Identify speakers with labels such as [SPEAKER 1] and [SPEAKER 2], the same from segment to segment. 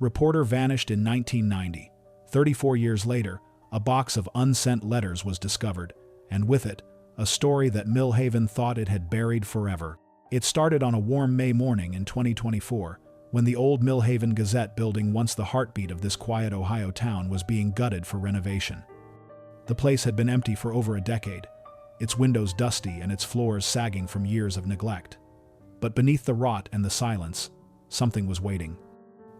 [SPEAKER 1] Reporter vanished in 1990. 34 years later, a box of unsent letters was discovered, and with it, a story that Millhaven thought it had buried forever. It started on a warm May morning in 2024, when the old Millhaven Gazette building, once the heartbeat of this quiet Ohio town, was being gutted for renovation. The place had been empty for over a decade, its windows dusty and its floors sagging from years of neglect. But beneath the rot and the silence, something was waiting.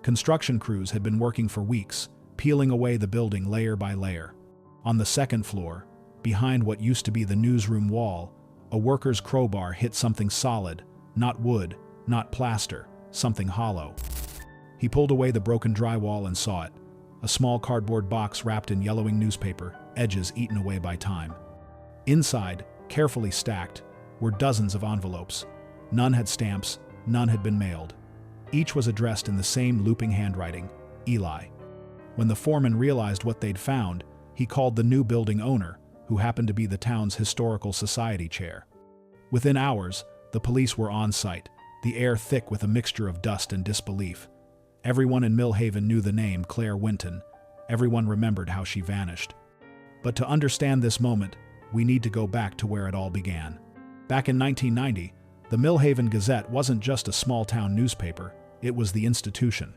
[SPEAKER 1] Construction crews had been working for weeks, peeling away the building layer by layer. On the second floor, behind what used to be the newsroom wall, a worker's crowbar hit something solid, not wood, not plaster, something hollow. He pulled away the broken drywall and saw it, a small cardboard box wrapped in yellowing newspaper, edges eaten away by time. Inside, carefully stacked, were dozens of envelopes. None had stamps, none had been mailed. Each was addressed in the same looping handwriting, Eli. When the foreman realized what they'd found, he called the new building owner, who happened to be the town's historical society chair. Within hours, the police were on site, the air thick with a mixture of dust and disbelief. Everyone in Millhaven knew the name Claire Winton. Everyone remembered how she vanished. But to understand this moment, we need to go back to where it all began. Back in 1990, the Millhaven Gazette wasn't just a small-town newspaper, it was the institution.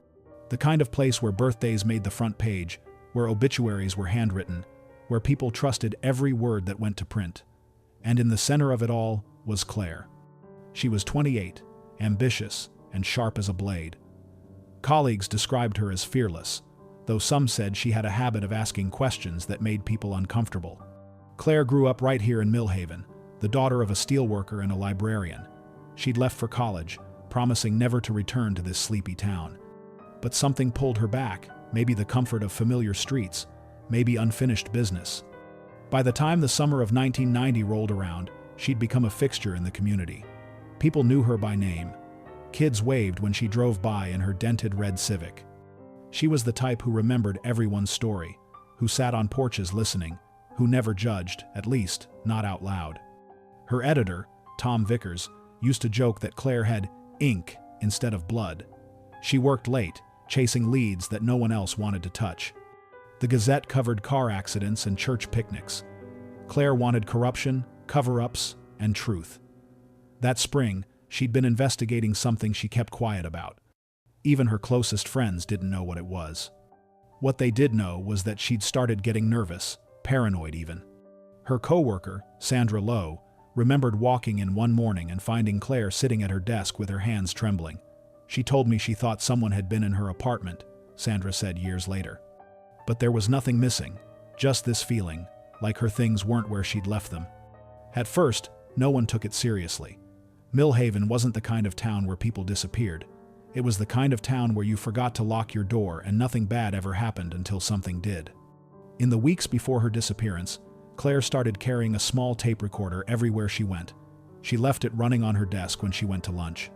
[SPEAKER 1] The kind of place where birthdays made the front page, where obituaries were handwritten, where people trusted every word that went to print. And in the center of it all was Claire. She was 28, ambitious, and sharp as a blade. Colleagues described her as fearless, though some said she had a habit of asking questions that made people uncomfortable. Claire grew up right here in Millhaven, the daughter of a steelworker and a librarian. She'd left for college, promising never to return to this sleepy town. But something pulled her back, maybe the comfort of familiar streets, maybe unfinished business. By the time the summer of 1990 rolled around, she'd become a fixture in the community. People knew her by name. Kids waved when she drove by in her dented red Civic. She was the type who remembered everyone's story, who sat on porches listening, who never judged, at least not out loud. Her editor, Tom Vickers, used to joke that Claire had ink instead of blood. She worked late, chasing leads that no one else wanted to touch. The Gazette covered car accidents and church picnics. Claire wanted corruption, cover-ups, and truth. That spring, she'd been investigating something she kept quiet about. Even her closest friends didn't know what it was. What they did know was that she'd started getting nervous, paranoid even. Her co-worker, Sandra Lowe, remembered walking in one morning and finding Claire sitting at her desk with her hands trembling. She told me she thought someone had been in her apartment, Sandra said years later. But there was nothing missing, just this feeling, like her things weren't where she'd left them. At first, no one took it seriously. Millhaven wasn't the kind of town where people disappeared. It was the kind of town where you forgot to lock your door and nothing bad ever happened until something did. In the weeks before her disappearance, Claire started carrying a small tape recorder everywhere she went. She left it running on her desk when she went to lunch.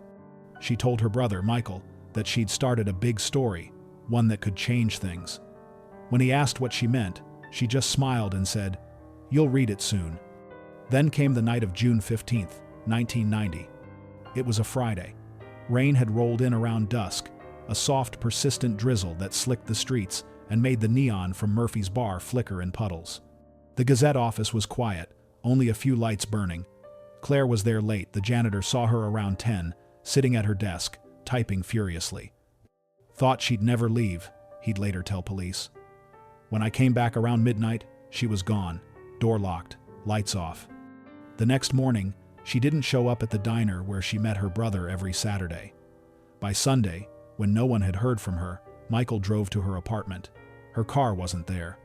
[SPEAKER 1] She told her brother, Michael, that she'd started a big story, one that could change things. When he asked what she meant, she just smiled and said, "You'll read it soon." Then came the night of June 15th, 1990. It was a Friday. Rain had rolled in around dusk, a soft, persistent drizzle that slicked the streets and made the neon from Murphy's bar flicker in puddles. The Gazette office was quiet, only a few lights burning. Claire was there late. The janitor saw her around 10, sitting at her desk, typing furiously. "Thought she'd never leave," he'd later tell police. "When I came back around midnight, she was gone, door locked, lights off." The next morning, she didn't show up at the diner where she met her brother every Saturday. By Sunday, when no one had heard from her, Michael drove to her apartment. Her car wasn't there.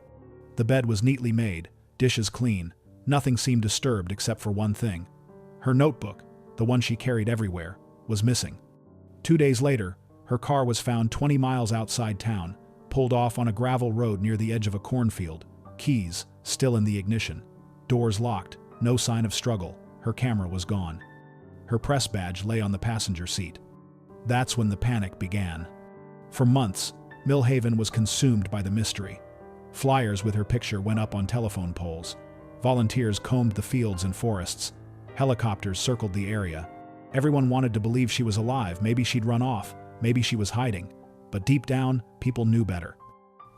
[SPEAKER 1] The bed was neatly made, dishes clean, nothing seemed disturbed except for one thing. Her notebook, the one she carried everywhere, was missing. 2 days later, her car was found 20 miles outside town, pulled off on a gravel road near the edge of a cornfield, keys still in the ignition, doors locked, no sign of struggle. Her camera was gone. Her press badge lay on the passenger seat. That's when the panic began. For months, Millhaven was consumed by the mystery. Flyers with her picture went up on telephone poles. Volunteers combed the fields and forests. Helicopters circled the area. Everyone wanted to believe she was alive. Maybe she'd run off. Maybe she was hiding. But deep down, people knew better.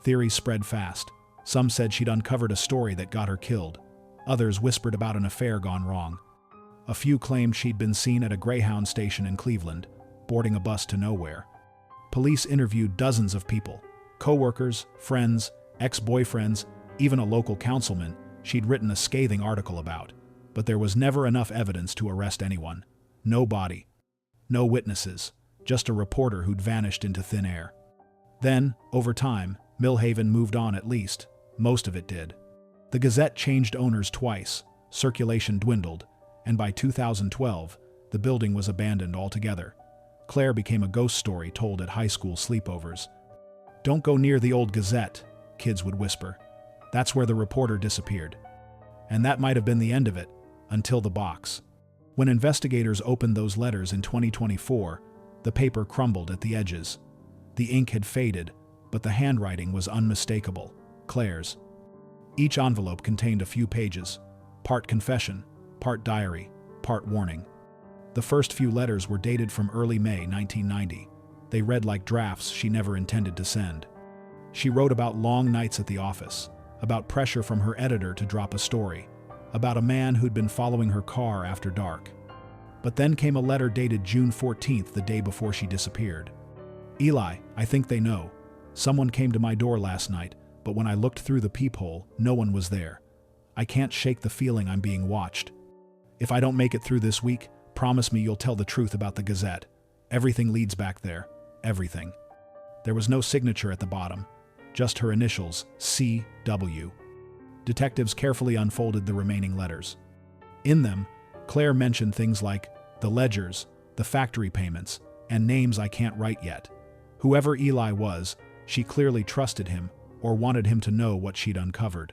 [SPEAKER 1] Theories spread fast. Some said she'd uncovered a story that got her killed. Others whispered about an affair gone wrong. A few claimed she'd been seen at a Greyhound station in Cleveland, boarding a bus to nowhere. Police interviewed dozens of people, co-workers, friends, ex-boyfriends, even a local councilman she'd written a scathing article about. But there was never enough evidence to arrest anyone. No body. No witnesses. Just a reporter who'd vanished into thin air. Then, over time, Millhaven moved on at least. Most of it did. The Gazette changed owners twice, circulation dwindled, and by 2012, the building was abandoned altogether. Claire became a ghost story told at high school sleepovers. "Don't go near the old Gazette," kids would whisper. That's where the reporter disappeared. And that might have been the end of it, until the box. When investigators opened those letters in 2024, the paper crumbled at the edges. The ink had faded, but the handwriting was unmistakable, Claire's. Each envelope contained a few pages, part confession, part diary, part warning. The first few letters were dated from early May 1990. They read like drafts she never intended to send. She wrote about long nights at the office, about pressure from her editor to drop a story, about a man who'd been following her car after dark. But then came a letter dated June 14th, the day before she disappeared. "Eli, I think they know. Someone came to my door last night, but when I looked through the peephole, no one was there. I can't shake the feeling I'm being watched. If I don't make it through this week, promise me you'll tell the truth about the Gazette. Everything leads back there. Everything." There was no signature at the bottom, just her initials, C.W. Detectives carefully unfolded the remaining letters. In them, Claire mentioned things like the ledgers, the factory payments, and names I can't write yet. Whoever Eli was, she clearly trusted him or wanted him to know what she'd uncovered.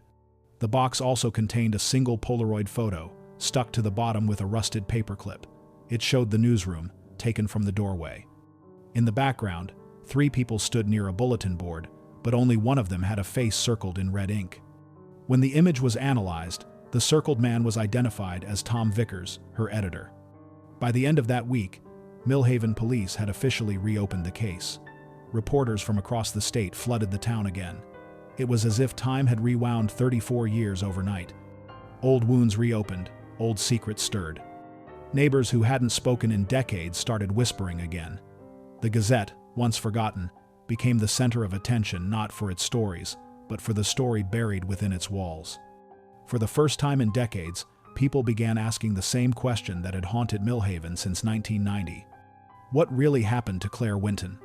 [SPEAKER 1] The box also contained a single Polaroid photo, stuck to the bottom with a rusted paperclip. It showed the newsroom, taken from the doorway. In the background, 3 people stood near a bulletin board, but only one of them had a face circled in red ink. When the image was analyzed, the circled man was identified as Tom Vickers, her editor. By the end of that week, Millhaven police had officially reopened the case. Reporters from across the state flooded the town again. It was as if time had rewound 34 years overnight. Old wounds reopened, old secrets stirred. Neighbors who hadn't spoken in decades started whispering again. The Gazette, once forgotten, became the center of attention not for its stories, but for the story buried within its walls. For the first time in decades, people began asking the same question that had haunted Millhaven since 1990. What really happened to Claire Winton?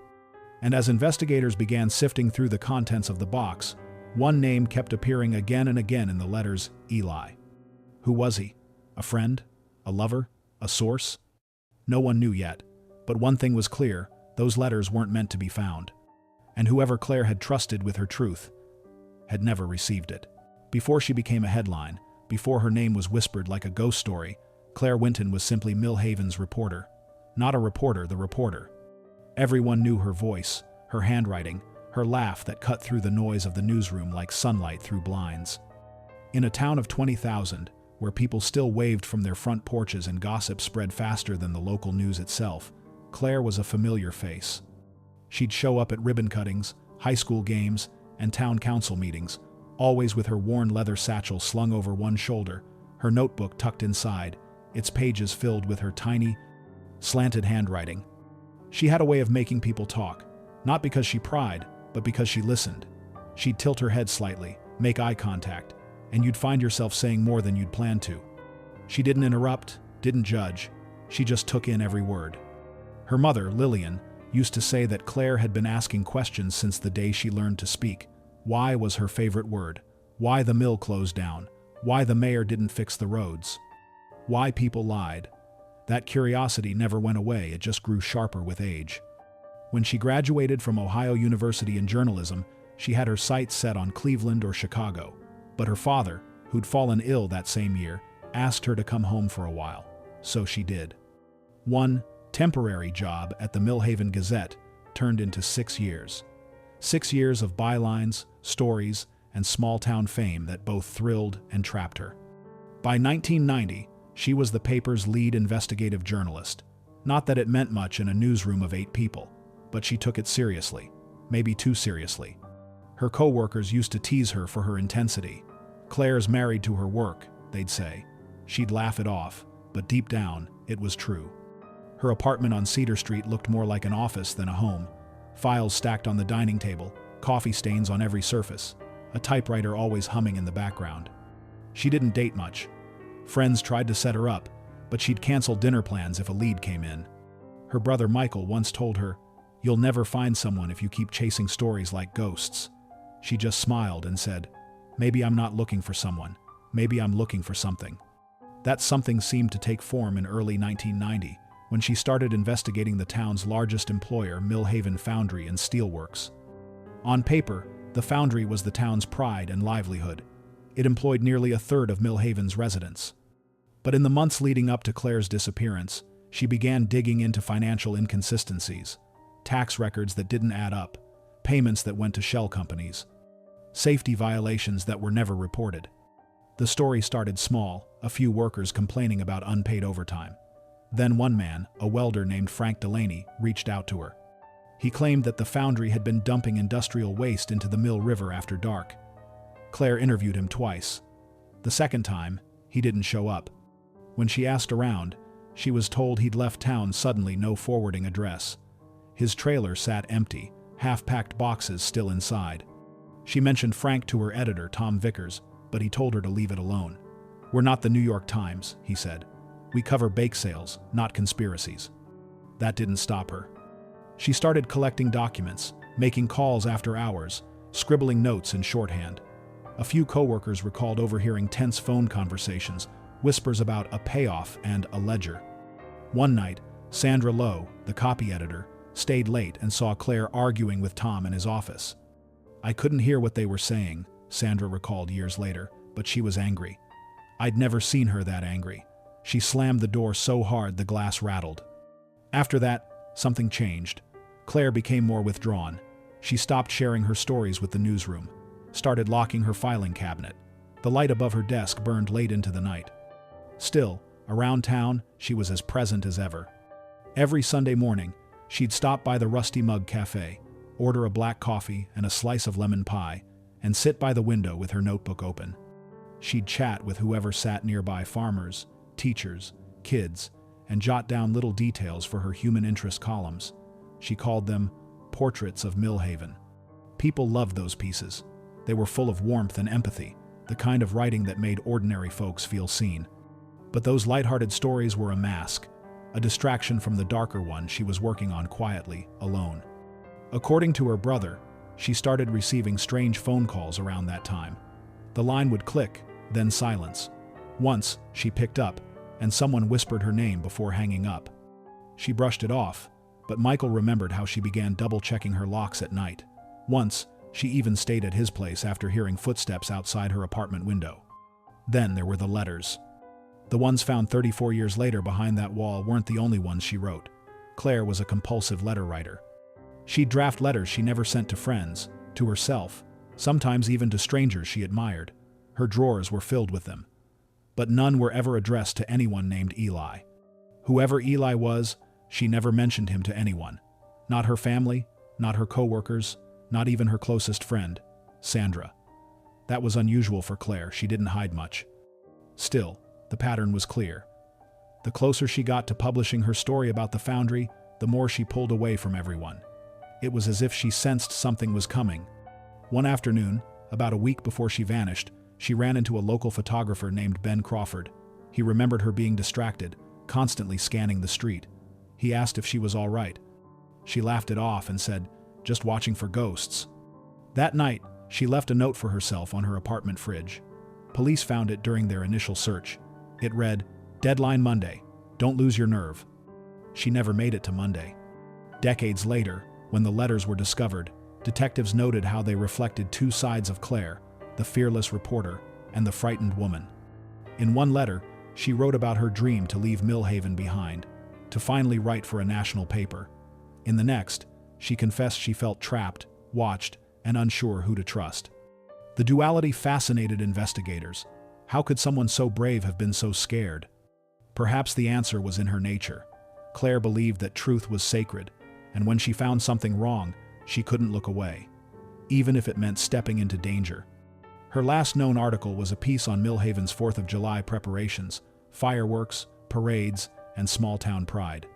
[SPEAKER 1] And as investigators began sifting through the contents of the box, one name kept appearing again and again in the letters: Eli. Who was he? A friend? A lover? A source? No one knew yet, but one thing was clear: those letters weren't meant to be found. And whoever Claire had trusted with her truth had never received it. Before she became a headline, before her name was whispered like a ghost story, Claire Winton was simply Millhaven's reporter. Not a reporter, the reporter. Everyone knew her voice, her handwriting, her laugh that cut through the noise of the newsroom like sunlight through blinds. In a town of 20,000, where people still waved from their front porches and gossip spread faster than the local news itself, Claire was a familiar face. She'd show up at ribbon cuttings, high school games, and town council meetings, always with her worn leather satchel slung over one shoulder, her notebook tucked inside, its pages filled with her tiny, slanted handwriting. She had a way of making people talk, not because she pried, but because she listened. She'd tilt her head slightly, make eye contact, and you'd find yourself saying more than you'd planned to. She didn't interrupt, didn't judge, she just took in every word. Her mother, Lillian, used to say that Claire had been asking questions since the day she learned to speak. Why was her favorite word? Why the mill closed down? Why the mayor didn't fix the roads? Why people lied? That curiosity never went away, it just grew sharper with age. When she graduated from Ohio University in journalism, she had her sights set on Cleveland or Chicago. But her father, who'd fallen ill that same year, asked her to come home for a while. So she did. One temporary job at the Millhaven Gazette turned into 6 years. 6 years of bylines, stories, and small-town fame that both thrilled and trapped her. By 1990, she was the paper's lead investigative journalist. Not that it meant much in a newsroom of 8 people, but she took it seriously. maybe too seriously. Her co-workers used to tease her for her intensity. "Claire's married to her work," they'd say. She'd laugh it off, but deep down, it was true. Her apartment on Cedar Street looked more like an office than a home. Files stacked on the dining table, coffee stains on every surface, a typewriter always humming in the background. She didn't date much. Friends tried to set her up, but she'd cancel dinner plans if a lead came in. Her brother Michael once told her, "You'll never find someone if you keep chasing stories like ghosts." She just smiled and said, "Maybe I'm not looking for someone. Maybe I'm looking for something." That something seemed to take form in early 1990, when she started investigating the town's largest employer, Millhaven Foundry and Steelworks. On paper, the foundry was the town's pride and livelihood. It employed nearly a third of Millhaven's residents. But in the months leading up to Claire's disappearance, she began digging into financial inconsistencies, tax records that didn't add up, payments that went to shell companies, safety violations that were never reported. The story started small, a few workers complaining about unpaid overtime. Then one man, a welder named Frank Delaney, reached out to her. He claimed that the foundry had been dumping industrial waste into the Mill River after dark. Claire interviewed him twice. The second time, he didn't show up. When she asked around, she was told he'd left town suddenly, no forwarding address. His trailer sat empty, half-packed boxes still inside. She mentioned Frank to her editor, Tom Vickers, but he told her to leave it alone. "We're not the New York Times," he said. "We cover bake sales, not conspiracies." That didn't stop her. She started collecting documents, making calls after hours, scribbling notes in shorthand. A few coworkers recalled overhearing tense phone conversations, whispers about a payoff and a ledger. One night, Sandra Lowe, the copy editor, stayed late and saw Claire arguing with Tom in his office. "I couldn't hear what they were saying," Sandra recalled years later, "but she was angry. I'd never seen her that angry. She slammed the door so hard the glass rattled." After that, something changed. Claire became more withdrawn. She stopped sharing her stories with the newsroom, started locking her filing cabinet. The light above her desk burned late into the night. Still, around town, she was as present as ever. Every Sunday morning, she'd stop by the Rusty Mug Cafe, order a black coffee and a slice of lemon pie, and sit by the window with her notebook open. She'd chat with whoever sat nearby, farmers, teachers, kids, and jot down little details for her human interest columns. She called them Portraits of Millhaven. People loved those pieces. They were full of warmth and empathy, the kind of writing that made ordinary folks feel seen. But those lighthearted stories were a mask, a distraction from the darker one she was working on quietly, alone. According to her brother, she started receiving strange phone calls around that time. The line would click, then silence. Once, she picked up, and someone whispered her name before hanging up. She brushed it off, but Michael remembered how she began double-checking her locks at night. Once, she even stayed at his place after hearing footsteps outside her apartment window. Then there were the letters. The ones found 34 years later behind that wall weren't the only ones she wrote. Claire was a compulsive letter writer. She'd draft letters she never sent to friends, to herself, sometimes even to strangers she admired. Her drawers were filled with them. But none were ever addressed to anyone named Eli. Whoever Eli was, she never mentioned him to anyone. Not her family, not her coworkers, not even her closest friend, Sandra. That was unusual for Claire. She didn't hide much. Still, the pattern was clear. The closer she got to publishing her story about the foundry, the more she pulled away from everyone. It was as if she sensed something was coming. One afternoon, about a week before she vanished, she ran into a local photographer named Ben Crawford. He remembered her being distracted, constantly scanning the street. He asked if she was all right. She laughed it off and said, "Just watching for ghosts." That night, she left a note for herself on her apartment fridge. Police found it during their initial search. It read, "Deadline Monday. Don't lose your nerve." She never made it to Monday. Decades later, when the letters were discovered, detectives noted how they reflected two sides of Claire, the fearless reporter and the frightened woman. In one letter, she wrote about her dream to leave Millhaven behind, to finally write for a national paper. In the next, she confessed she felt trapped, watched, and unsure who to trust. The duality fascinated investigators. How could someone so brave have been so scared? Perhaps the answer was in her nature. Claire believed that truth was sacred, and when she found something wrong, She couldn't look away, even if it meant stepping into danger. Her last known article was a piece on Millhaven's 4th of July preparations, fireworks, parades, and small-town pride.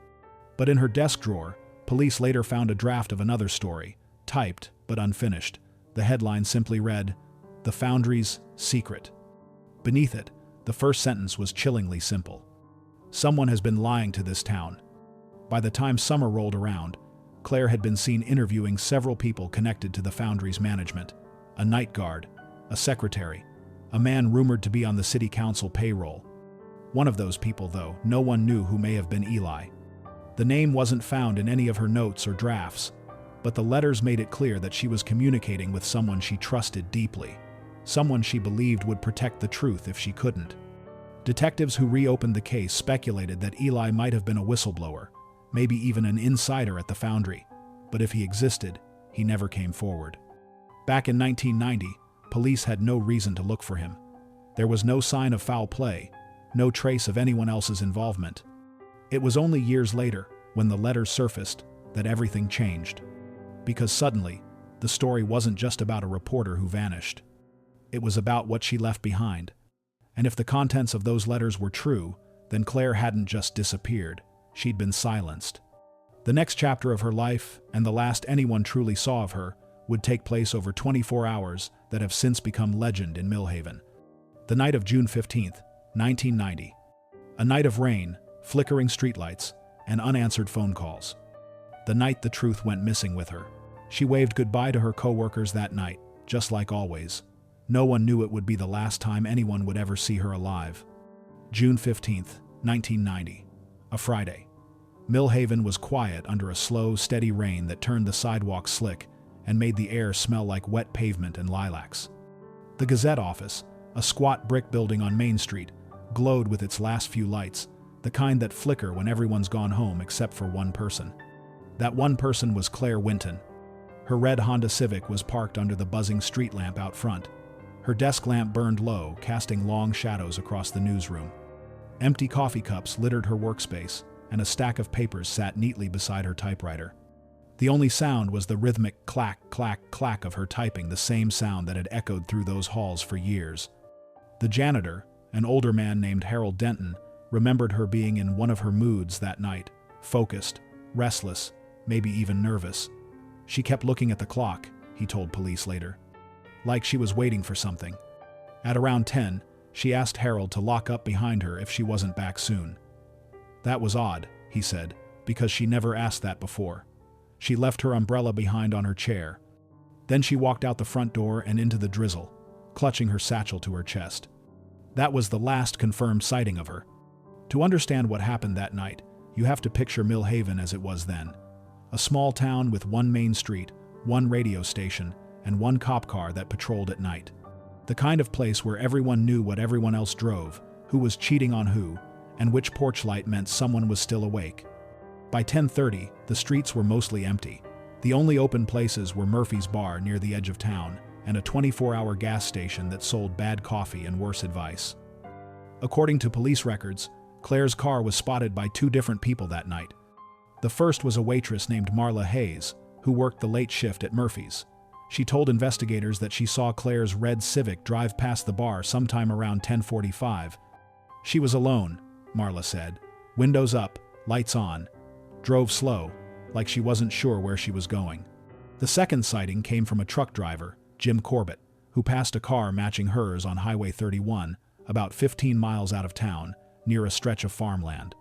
[SPEAKER 1] But in her desk drawer, police later found a draft of another story, typed but unfinished. The headline simply read, "The Foundry's Secret." Beneath it, the first sentence was chillingly simple. Someone has been lying to this town. By the time summer rolled around, Claire had been seen interviewing several people connected to the Foundry's management: a night guard, a secretary, a man rumored to be on the city council payroll. One of those people, though, no one knew who may have been Eli. The name wasn't found in any of her notes or drafts, but the letters made it clear that she was communicating with someone she trusted deeply, someone she believed would protect the truth if she couldn't. Detectives who reopened the case speculated that Eli might have been a whistleblower, maybe even an insider at the Foundry, but if he existed, he never came forward. Back in 1990, police had no reason to look for him. There was no sign of foul play, no trace of anyone else's involvement. It was only years later, when the letters surfaced, that everything changed. Because suddenly, the story wasn't just about a reporter who vanished. It was about what she left behind. And if the contents of those letters were true, then Claire hadn't just disappeared, she'd been silenced. The next chapter of her life, and the last anyone truly saw of her, would take place over 24 hours that have since become legend in Millhaven. The night of June 15th, 1990. A night of rain, flickering streetlights, and unanswered phone calls. The night the truth went missing with her. She waved goodbye to her co-workers that night, just like always. No one knew it would be the last time anyone would ever see her alive. June 15th, 1990. A Friday. Millhaven was quiet under a slow, steady rain that turned the sidewalk slick and made the air smell like wet pavement and lilacs. The Gazette office, a squat brick building on Main Street, glowed with its last few lights, the kind that flicker when everyone's gone home except for one person. That one person was Claire Winton. Her red Honda Civic was parked under the buzzing street lamp out front. Her desk lamp burned low, casting long shadows across the newsroom. Empty coffee cups littered her workspace, and a stack of papers sat neatly beside her typewriter. The only sound was the rhythmic clack, clack, clack of her typing, the same sound that had echoed through those halls for years. The janitor, an older man named Harold Denton, remembered her being in one of her moods that night, focused, restless, maybe even nervous. She kept looking at the clock, he told police later, like she was waiting for something. At around 10, she asked Harold to lock up behind her if she wasn't back soon. That was odd, he said, because she never asked that before. She left her umbrella behind on her chair. Then she walked out the front door and into the drizzle, clutching her satchel to her chest. That was the last confirmed sighting of her. To understand what happened that night, you have to picture Millhaven as it was then. A small town with one main street, one radio station, and one cop car that patrolled at night. The kind of place where everyone knew what everyone else drove, who was cheating on who, and which porch light meant someone was still awake. By 10:30, the streets were mostly empty. The only open places were Murphy's Bar near the edge of town and a 24-hour gas station that sold bad coffee and worse advice. According to police records, Claire's car was spotted by two different people that night. The first was a waitress named Marla Hayes, who worked the late shift at Murphy's. She told investigators that she saw Claire's red Civic drive past the bar sometime around 10:45. She was alone, Marla said, windows up, lights on, drove slow, like she wasn't sure where she was going. The second sighting came from a truck driver, Jim Corbett, who passed a car matching hers on Highway 31, about 15 miles out of town, near a stretch of farmland.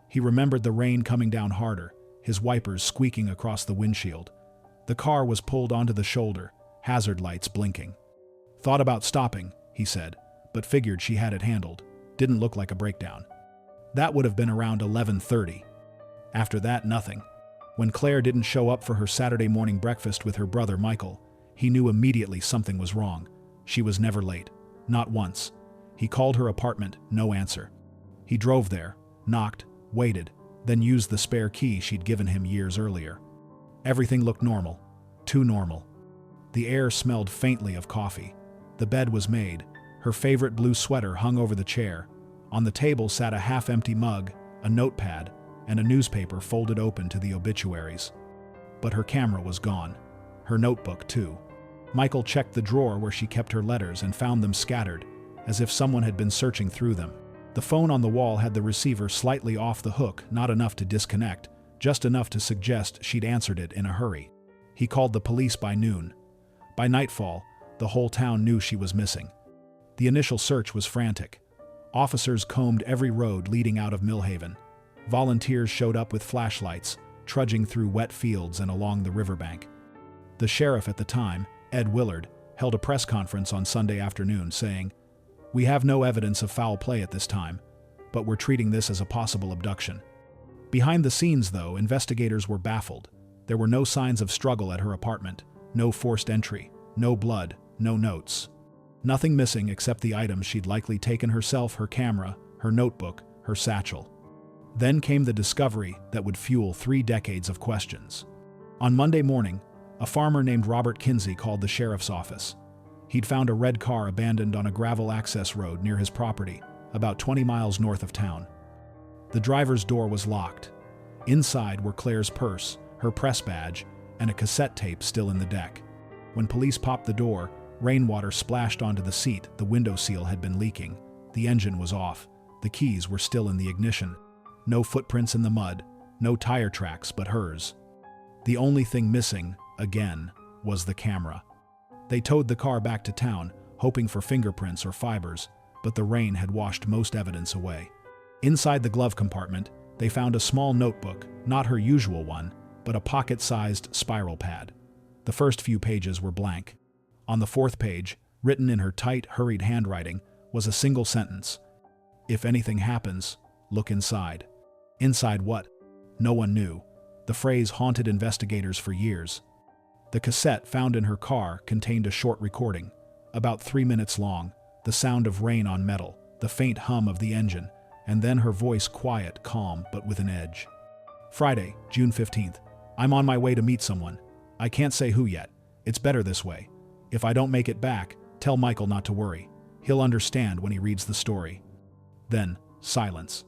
[SPEAKER 1] He remembered the rain coming down harder, his wipers squeaking across the windshield. The car was pulled onto the shoulder, hazard lights blinking. Thought about stopping, he said, but figured she had it handled. Didn't look like a breakdown. That would have been around 11:30. After that, nothing. When Claire didn't show up for her Saturday morning breakfast with her brother Michael, he knew immediately something was wrong. She was never late. Not once. He called her apartment, no answer. He drove there, knocked, waited, then used the spare key she'd given him years earlier. Everything looked normal. Too normal. The air smelled faintly of coffee. The bed was made. Her favorite blue sweater hung over the chair. On the table sat a half-empty mug, a notepad, and a newspaper folded open to the obituaries. but her camera was gone. Her notebook, too. Michael checked the drawer where she kept her letters and found them scattered, as if someone had been searching through them. The phone on the wall had the receiver slightly off the hook, not enough to disconnect, just enough to suggest she'd answered it in a hurry. He called the police by noon. By nightfall, the whole town knew she was missing. The initial search was frantic. Officers combed every road leading out of Millhaven. Volunteers showed up with flashlights, trudging through wet fields and along the riverbank. The sheriff at the time, Ed Willard, held a press conference on Sunday afternoon saying, "We have no evidence of foul play at this time, but we're treating this as a possible abduction." Behind the scenes, though, investigators were baffled. There were no signs of struggle at her apartment, no forced entry, no blood, no notes. Nothing missing except the items she'd likely taken herself, her camera, her notebook, her satchel. Then came the discovery that would fuel 3 decades of questions. On Monday morning, a farmer named Robert Kinsey called the sheriff's office. He'd found a red car abandoned on a gravel access road near his property, about 20 miles north of town. The driver's door was locked. Inside were Claire's purse, her press badge, and a cassette tape still in the deck. When police popped the door, rainwater splashed onto the seat. The window seal had been leaking. The engine was off. The keys were still in the ignition. No footprints in the mud, no tire tracks but hers. The only thing missing, again, was the camera. They towed the car back to town, hoping for fingerprints or fibers, but the rain had washed most evidence away. Inside the glove compartment, they found a small notebook, not her usual one, but a pocket-sized spiral pad. The first few pages were blank. On the 4th page, written in her tight, hurried handwriting, was a single sentence. "If anything happens, look inside." Inside what? No one knew. The phrase haunted investigators for years. The cassette found in her car contained a short recording, about 3 minutes long, the sound of rain on metal, the faint hum of the engine, and then her voice quiet, calm, but with an edge. Friday, June 15th. "I'm on my way to meet someone. I can't say who yet. It's better this way. If I don't make it back, tell Michael not to worry. He'll understand when he reads the story." Then, silence.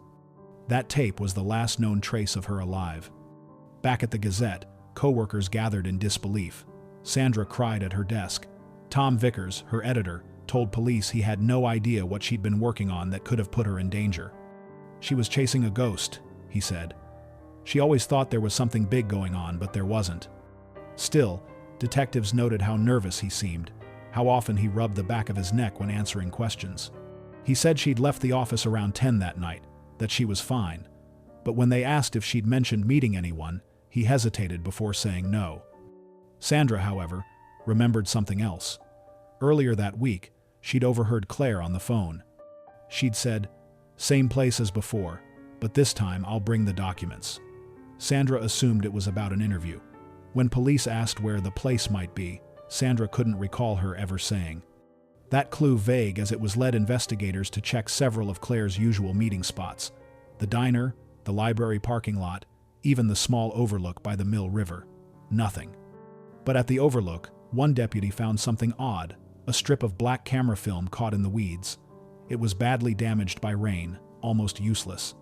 [SPEAKER 1] That tape was the last known trace of her alive. Back at the Gazette, co-workers gathered in disbelief. Sandra cried at her desk. Tom Vickers, her editor, told police he had no idea what she'd been working on that could have put her in danger. "She was chasing a ghost," he said. "She always thought there was something big going on, but there wasn't." Still, detectives noted how nervous he seemed, how often he rubbed the back of his neck when answering questions. He said she'd left the office around 10 that night, that she was fine. But when they asked if she'd mentioned meeting anyone, he hesitated before saying no. Sandra, however, remembered something else. Earlier that week, she'd overheard Claire on the phone. She'd said, "Same place as before, but this time I'll bring the documents." Sandra assumed it was about an interview. When police asked where the place might be, Sandra couldn't recall her ever saying. That clue vague as it was led investigators to check several of Claire's usual meeting spots: the diner, the library parking lot, even the small overlook by the Mill River. Nothing. But at the overlook, one deputy found something odd, a strip of black camera film caught in the weeds. It was badly damaged by rain, almost useless.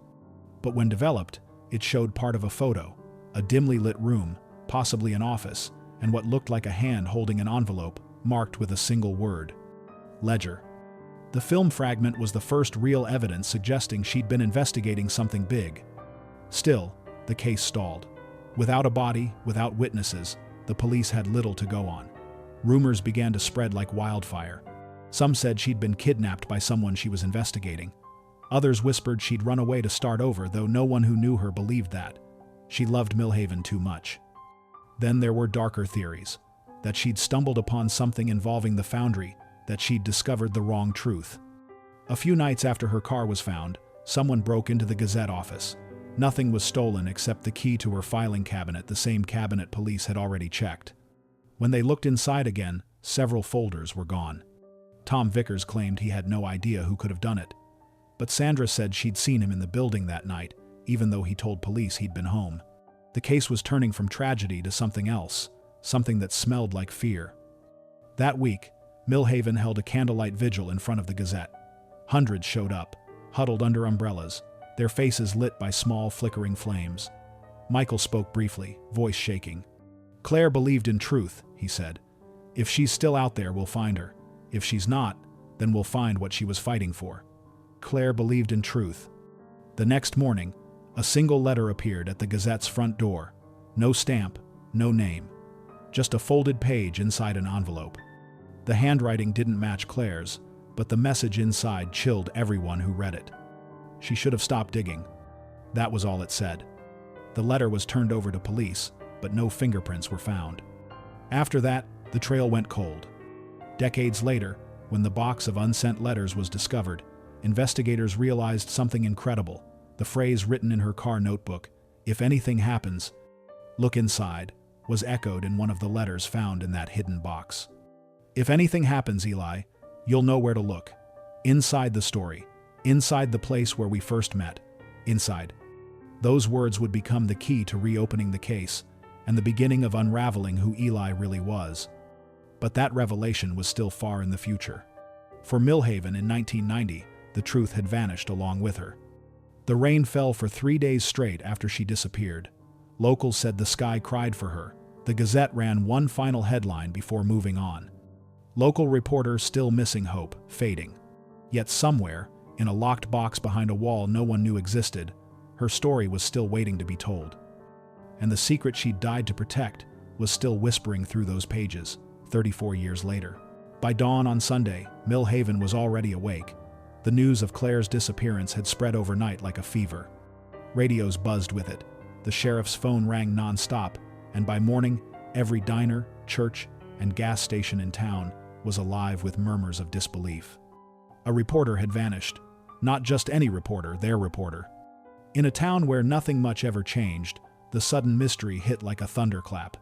[SPEAKER 1] But when developed, it showed part of a photo, a dimly lit room, possibly an office, and what looked like a hand holding an envelope, marked with a single word: Ledger. The film fragment was the first real evidence suggesting she'd been investigating something big. Still, the case stalled. Without a body, without witnesses, the police had little to go on. Rumors began to spread like wildfire. Some said she'd been kidnapped by someone she was investigating. Others whispered she'd run away to start over, though no one who knew her believed that. She loved Millhaven too much. Then there were darker theories, that she'd stumbled upon something involving the foundry, that she'd discovered the wrong truth. A few nights after her car was found, someone broke into the Gazette office. Nothing was stolen except the key to her filing cabinet, the same cabinet police had already checked. When they looked inside again, several folders were gone. Tom Vickers claimed he had no idea who could have done it. But Sandra said she'd seen him in the building that night, even though he told police he'd been home. The case was turning from tragedy to something else, something that smelled like fear. That week, Millhaven held a candlelight vigil in front of the Gazette. Hundreds showed up, huddled under umbrellas, their faces lit by small flickering flames. Michael spoke briefly, voice shaking. "Claire believed in truth," he said. "If she's still out there, we'll find her. If she's not, then we'll find what she was fighting for." Claire believed in truth. The next morning, a single letter appeared at the Gazette's front door. No stamp, no name. Just a folded page inside an envelope. The handwriting didn't match Claire's, but the message inside chilled everyone who read it. She should have stopped digging. That was all it said. The letter was turned over to police, but no fingerprints were found. After that, the trail went cold. Decades later, when the box of unsent letters was discovered, investigators realized something incredible. The phrase written in her car notebook, "If anything happens, look inside," was echoed in one of the letters found in that hidden box. "If anything happens, Eli, you'll know where to look. Inside the story. Inside the place where we first met. Inside." Those words would become the key to reopening the case and the beginning of unraveling who Eli really was. But that revelation was still far in the future. For Millhaven in 1990, the truth had vanished along with her. The rain fell for 3 days straight after she disappeared. Locals said the sky cried for her. The Gazette ran one final headline before moving on. Local reporters still missing hope, fading. Yet somewhere, in a locked box behind a wall no one knew existed, her story was still waiting to be told. And the secret she'd died to protect was still whispering through those pages, 34 years later. By dawn on Sunday, Millhaven was already awake. The news of Claire's disappearance had spread overnight like a fever. Radios buzzed with it. The sheriff's phone rang non-stop, and by morning, every diner, church, and gas station in town was alive with murmurs of disbelief. A reporter had vanished. Not just any reporter, their reporter. In a town where nothing much ever changed, the sudden mystery hit like a thunderclap.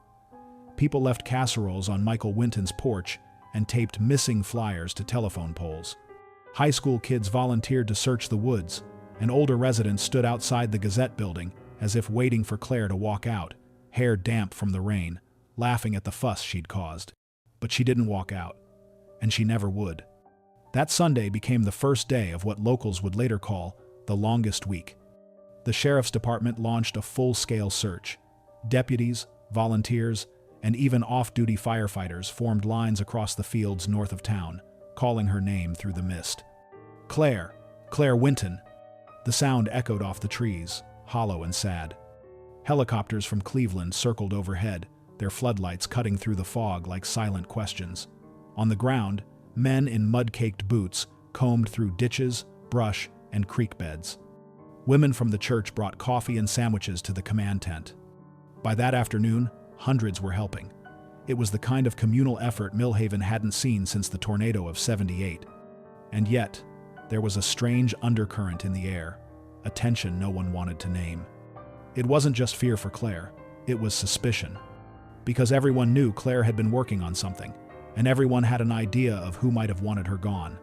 [SPEAKER 1] People left casseroles on Michael Winton's porch and taped missing flyers to telephone poles. High school kids volunteered to search the woods, and older residents stood outside the Gazette building as if waiting for Claire to walk out, hair damp from the rain, laughing at the fuss she'd caused. But she didn't walk out, and she never would. That Sunday became the first day of what locals would later call the longest week. The sheriff's department launched a full-scale search. Deputies, volunteers, and even off-duty firefighters formed lines across the fields north of town, calling her name through the mist. "Claire! Claire Winton!" The sound echoed off the trees, hollow and sad. Helicopters from Cleveland circled overhead, their floodlights cutting through the fog like silent questions. On the ground, men in mud-caked boots combed through ditches, brush, and creek beds. Women from the church brought coffee and sandwiches to the command tent. By that afternoon, hundreds were helping. It was the kind of communal effort Millhaven hadn't seen since the tornado of '78. And yet, there was a strange undercurrent in the air, a tension no one wanted to name. It wasn't just fear for Claire, it was suspicion. Because everyone knew Claire had been working on something, and everyone had an idea of who might have wanted her gone.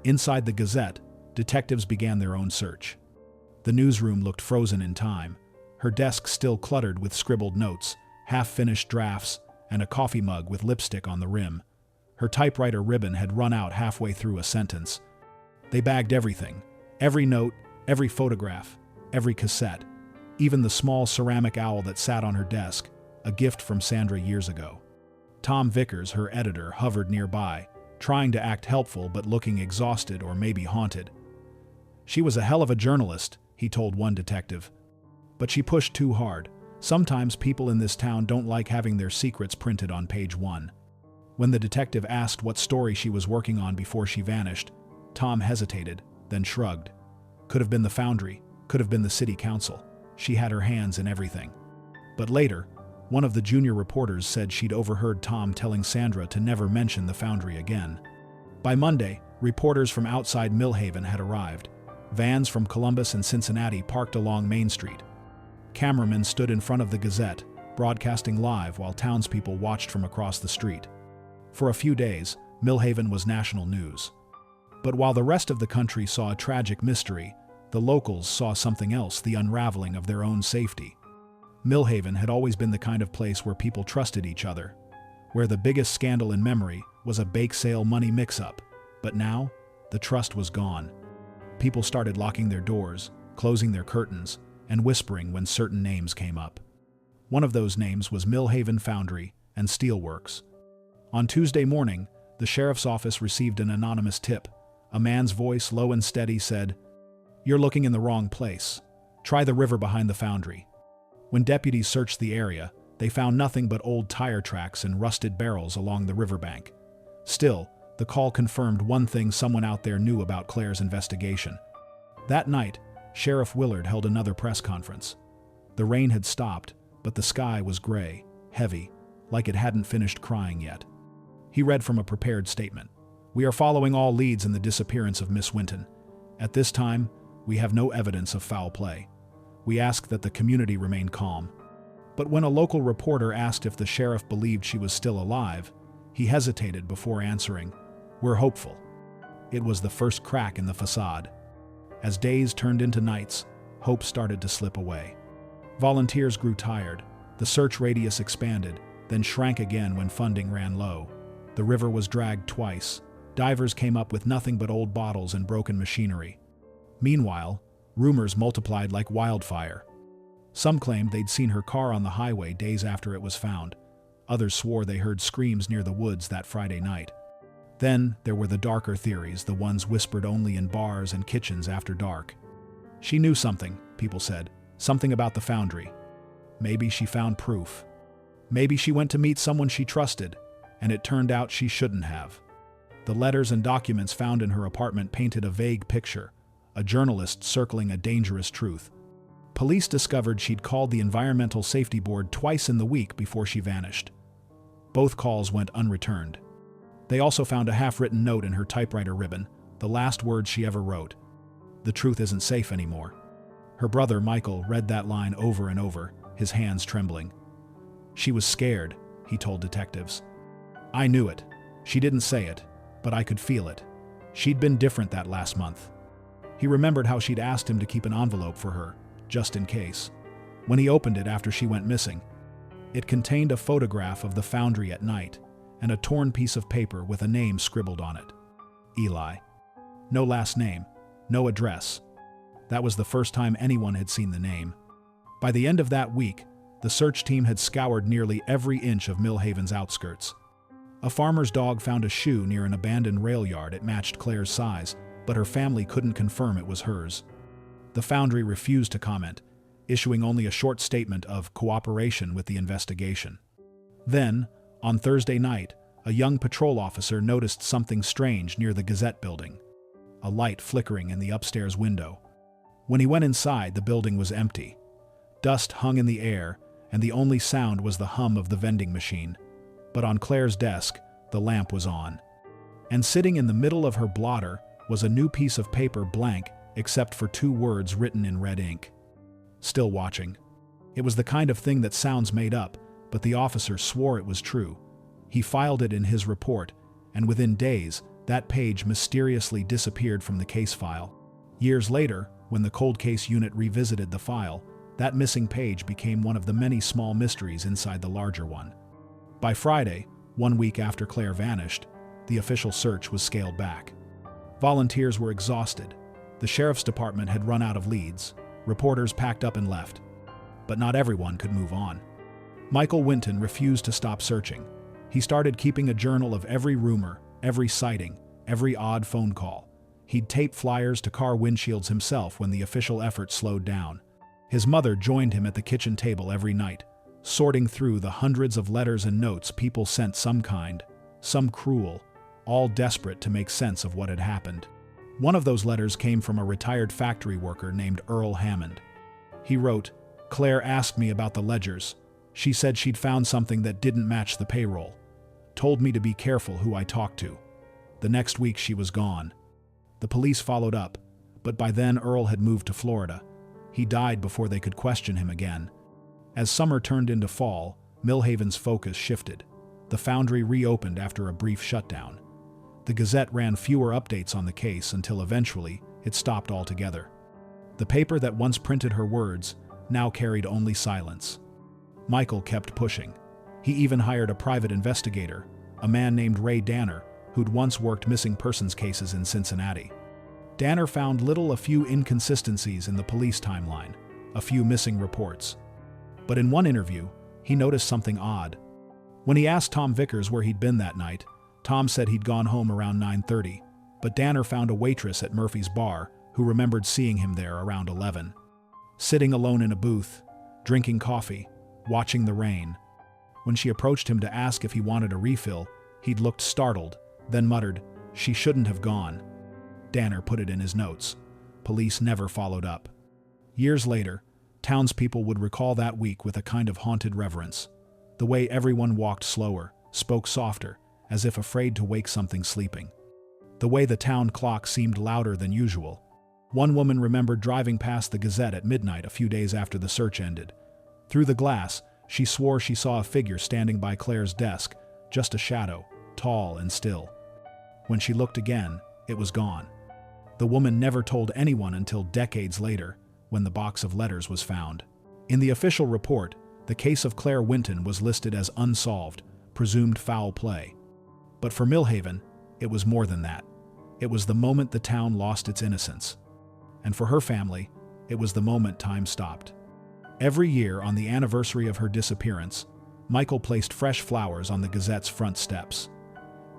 [SPEAKER 1] Inside the Gazette, detectives began their own search. The newsroom looked frozen in time, her desk still cluttered with scribbled notes, half-finished drafts, and a coffee mug with lipstick on the rim. Her typewriter ribbon had run out halfway through a sentence. They bagged everything, every note, every photograph, every cassette, even the small ceramic owl that sat on her desk, a gift from Sandra years ago. Tom Vickers, her editor, hovered nearby, trying to act helpful but looking exhausted or maybe haunted. "She was a hell of a journalist," he told one detective. "But she pushed too hard. Sometimes people in this town don't like having their secrets printed on page 1. When the detective asked what story she was working on before she vanished, Tom hesitated, then shrugged. Could have been the Foundry, could have been the city council. She had her hands in everything. But later, one of the junior reporters said she'd overheard Tom telling Sandra to never mention the Foundry again. By Monday, reporters from outside Millhaven had arrived. Vans from Columbus and Cincinnati parked along Main Street. Cameramen stood in front of the Gazette, broadcasting live while townspeople watched from across the street. For a few days, Millhaven was national news. But while the rest of the country saw a tragic mystery, the locals saw something else, the unraveling of their own safety. Millhaven had always been the kind of place where people trusted each other, where the biggest scandal in memory was a bake sale money mix-up. But now, the trust was gone. People started locking their doors, closing their curtains, and whispering when certain names came up. One of those names was Millhaven Foundry and Steelworks. On Tuesday morning, the sheriff's office received an anonymous tip. A man's voice, low and steady, said, "You're looking in the wrong place. Try the river behind the foundry." When deputies searched the area, they found nothing but old tire tracks and rusted barrels along the riverbank. Still, the call confirmed one thing someone out there knew about Claire's investigation. That night, Sheriff Willard held another press conference. The rain had stopped, but the sky was gray, heavy, like it hadn't finished crying yet. He read from a prepared statement. "We are following all leads in the disappearance of Miss Winton. At this time, we have no evidence of foul play. We ask that the community remain calm." But when a local reporter asked if the sheriff believed she was still alive, he hesitated before answering, "We're hopeful." It was the first crack in the facade. As days turned into nights, hope started to slip away. Volunteers grew tired. The search radius expanded, then shrank again when funding ran low. The river was dragged twice. Divers came up with nothing but old bottles and broken machinery. Meanwhile, rumors multiplied like wildfire. Some claimed they'd seen her car on the highway days after it was found. Others swore they heard screams near the woods that Friday night. Then there were the darker theories, the ones whispered only in bars and kitchens after dark. She knew something, people said, something about the foundry. Maybe she found proof. Maybe she went to meet someone she trusted, and it turned out she shouldn't have. The letters and documents found in her apartment painted a vague picture, a journalist circling a dangerous truth. Police discovered she'd called the Environmental Safety Board twice in the week before she vanished. Both calls went unreturned. They also found a half-written note in her typewriter ribbon, the last words she ever wrote. "The truth isn't safe anymore." Her brother, Michael, read that line over and over, his hands trembling. "She was scared," he told detectives. "I knew it. She didn't say it, but I could feel it. She'd been different that last month." He remembered how she'd asked him to keep an envelope for her, just in case. When he opened it after she went missing, it contained a photograph of the foundry at night and a torn piece of paper with a name scribbled on it. Eli. No last name, no address. That was the first time anyone had seen the name. By the end of that week, the search team had scoured nearly every inch of Millhaven's outskirts. A farmer's dog found a shoe near an abandoned rail yard. It matched Claire's size, but her family couldn't confirm it was hers. The foundry refused to comment, issuing only a short statement of cooperation with the investigation. Then, on Thursday night, a young patrol officer noticed something strange near the Gazette building. A light flickering in the upstairs window. When he went inside, the building was empty. Dust hung in the air, and the only sound was the hum of the vending machine. But on Claire's desk, the lamp was on. And sitting in the middle of her blotter was a new piece of paper, blank except for 2 words written in red ink. "Still watching." It was the kind of thing that sounds made up, but the officer swore it was true. He filed it in his report, and within days, that page mysteriously disappeared from the case file. Years later, when the cold case unit revisited the file, that missing page became one of the many small mysteries inside the larger one. By Friday, 1 week after Claire vanished, the official search was scaled back. Volunteers were exhausted. The sheriff's department had run out of leads. Reporters packed up and left. But not everyone could move on. Michael Winton refused to stop searching. He started keeping a journal of every rumor, every sighting, every odd phone call. He'd tape flyers to car windshields himself when the official effort slowed down. His mother joined him at the kitchen table every night, sorting through the hundreds of letters and notes people sent, some kind, some cruel, all desperate to make sense of what had happened. One of those letters came from a retired factory worker named Earl Hammond. He wrote, "Claire asked me about the ledgers. She said she'd found something that didn't match the payroll. Told me to be careful who I talked to. The next week she was gone." The police followed up, but by then Earl had moved to Florida. He died before they could question him again. As summer turned into fall, Millhaven's focus shifted. The foundry reopened after a brief shutdown. The Gazette ran fewer updates on the case until eventually it stopped altogether. The paper that once printed her words now carried only silence. Michael kept pushing. He even hired a private investigator, a man named Ray Danner, who'd once worked missing persons cases in Cincinnati. Danner found a few inconsistencies in the police timeline, a few missing reports. But in one interview, he noticed something odd. When he asked Tom Vickers where he'd been that night, Tom said he'd gone home around 9:30, but Danner found a waitress at Murphy's bar who remembered seeing him there around 11. Sitting alone in a booth, drinking coffee, watching the rain. When she approached him to ask if he wanted a refill, he'd looked startled, then muttered, "She shouldn't have gone." Danner put it in his notes. Police never followed up. Years later, townspeople would recall that week with a kind of haunted reverence. The way everyone walked slower, spoke softer, as if afraid to wake something sleeping. The way the town clock seemed louder than usual. One woman remembered driving past the Gazette at midnight a few days after the search ended. Through the glass, she swore she saw a figure standing by Claire's desk, just a shadow, tall and still. When she looked again, it was gone. The woman never told anyone until decades later, when the box of letters was found. In the official report, the case of Claire Winton was listed as unsolved, presumed foul play. But for Millhaven, it was more than that. It was the moment the town lost its innocence. And for her family, it was the moment time stopped. Every year on the anniversary of her disappearance, Michael placed fresh flowers on the Gazette's front steps.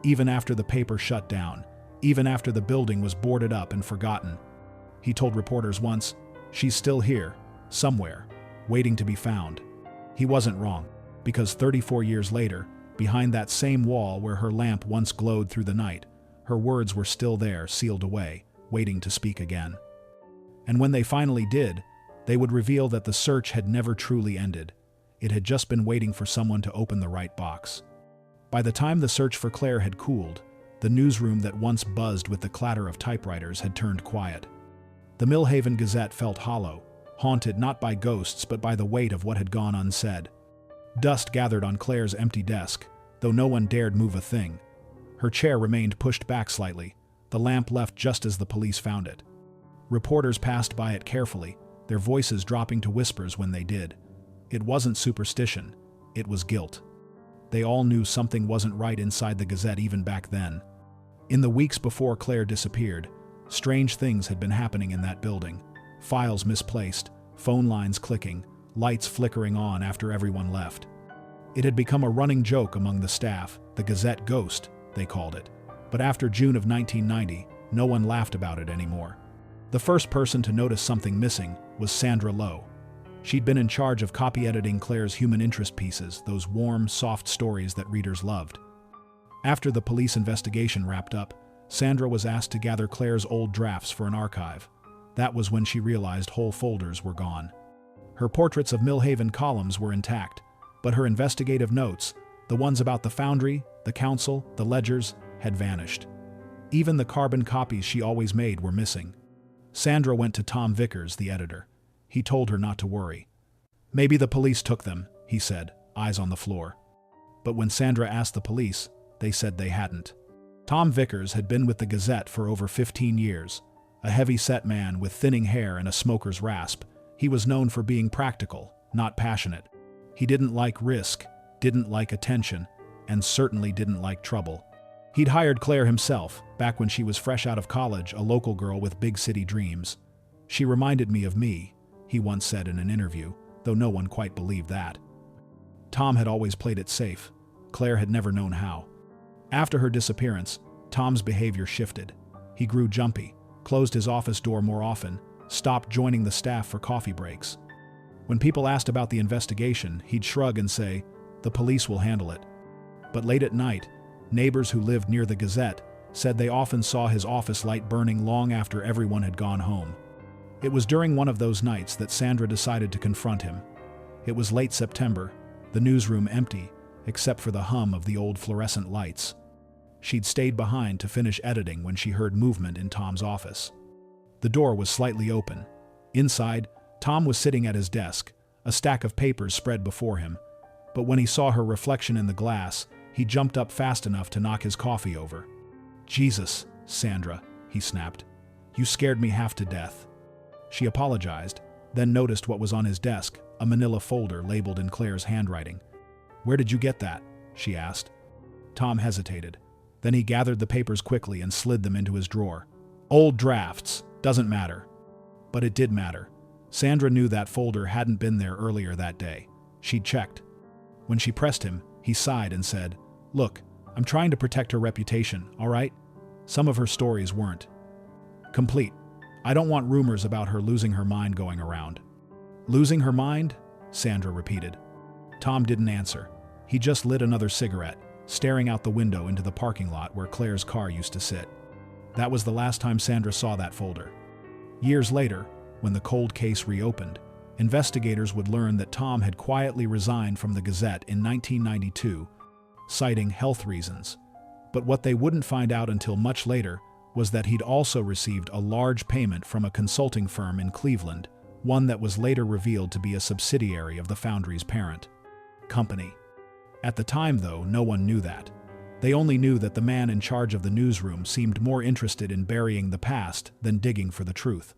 [SPEAKER 1] Even after the paper shut down, even after the building was boarded up and forgotten, he told reporters once, "She's still here, somewhere, waiting to be found." He wasn't wrong, because 34 years later, behind that same wall where her lamp once glowed through the night, her words were still there, sealed away, waiting to speak again. And when they finally did, they would reveal that the search had never truly ended. It had just been waiting for someone to open the right box. By the time the search for Claire had cooled, the newsroom that once buzzed with the clatter of typewriters had turned quiet. The Millhaven Gazette felt hollow, haunted not by ghosts but by the weight of what had gone unsaid. Dust gathered on Claire's empty desk, though no one dared move a thing. Her chair remained pushed back slightly, the lamp left just as the police found it. Reporters passed by it carefully, their voices dropping to whispers when they did. It wasn't superstition, it was guilt. They all knew something wasn't right inside the Gazette even back then. In the weeks before Claire disappeared, strange things had been happening in that building. Files misplaced, phone lines clicking, lights flickering on after everyone left. It had become a running joke among the staff, the Gazette ghost, they called it. But after June of 1990, no one laughed about it anymore. The first person to notice something missing was Sandra Lowe. She'd been in charge of copy editing Claire's human interest pieces, those warm, soft stories that readers loved. After the police investigation wrapped up, Sandra was asked to gather Claire's old drafts for an archive. That was when she realized whole folders were gone. Her portraits of Millhaven columns were intact, but her investigative notes, the ones about the foundry, the council, the ledgers, had vanished. Even the carbon copies she always made were missing. Sandra went to Tom Vickers, the editor. He told her not to worry. "Maybe the police took them," he said, eyes on the floor. But when Sandra asked the police, they said they hadn't. Tom Vickers had been with the Gazette for over 15 years. A heavy-set man with thinning hair and a smoker's rasp, he was known for being practical, not passionate. He didn't like risk, didn't like attention, and certainly didn't like trouble. He'd hired Claire himself, back when she was fresh out of college, a local girl with big city dreams. "She reminded me of me," he once said in an interview, though no one quite believed that. Tom had always played it safe. Claire had never known how. After her disappearance, Tom's behavior shifted. He grew jumpy, closed his office door more often, stopped joining the staff for coffee breaks. When people asked about the investigation, he'd shrug and say, "The police will handle it." But late at night, neighbors who lived near the Gazette said they often saw his office light burning long after everyone had gone home. It was during one of those nights that Sandra decided to confront him. It was late September, the newsroom empty, except for the hum of the old fluorescent lights. She'd stayed behind to finish editing when she heard movement in Tom's office. The door was slightly open. Inside, Tom was sitting at his desk, a stack of papers spread before him. But when he saw her reflection in the glass, he jumped up fast enough to knock his coffee over. "Jesus, Sandra," he snapped. "You scared me half to death." She apologized, then noticed what was on his desk, a manila folder labeled in Claire's handwriting. "Where did you get that?" she asked. Tom hesitated. Then he gathered the papers quickly and slid them into his drawer. "Old drafts. Doesn't matter." But it did matter. Sandra knew that folder hadn't been there earlier that day. She'd checked. When she pressed him, he sighed and said, "Look, I'm trying to protect her reputation, all right? Some of her stories weren't complete. I don't want rumors about her losing her mind going around." "Losing her mind?" Sandra repeated. Tom didn't answer. He just lit another cigarette, staring out the window into the parking lot where Claire's car used to sit. That was the last time Sandra saw that folder. Years later, when the cold case reopened, investigators would learn that Tom had quietly resigned from the Gazette in 1992, citing health reasons. But what they wouldn't find out until much later was that he'd also received a large payment from a consulting firm in Cleveland, one that was later revealed to be a subsidiary of the Foundry's parent company. At the time, though, no one knew that. They only knew that the man in charge of the newsroom seemed more interested in burying the past than digging for the truth.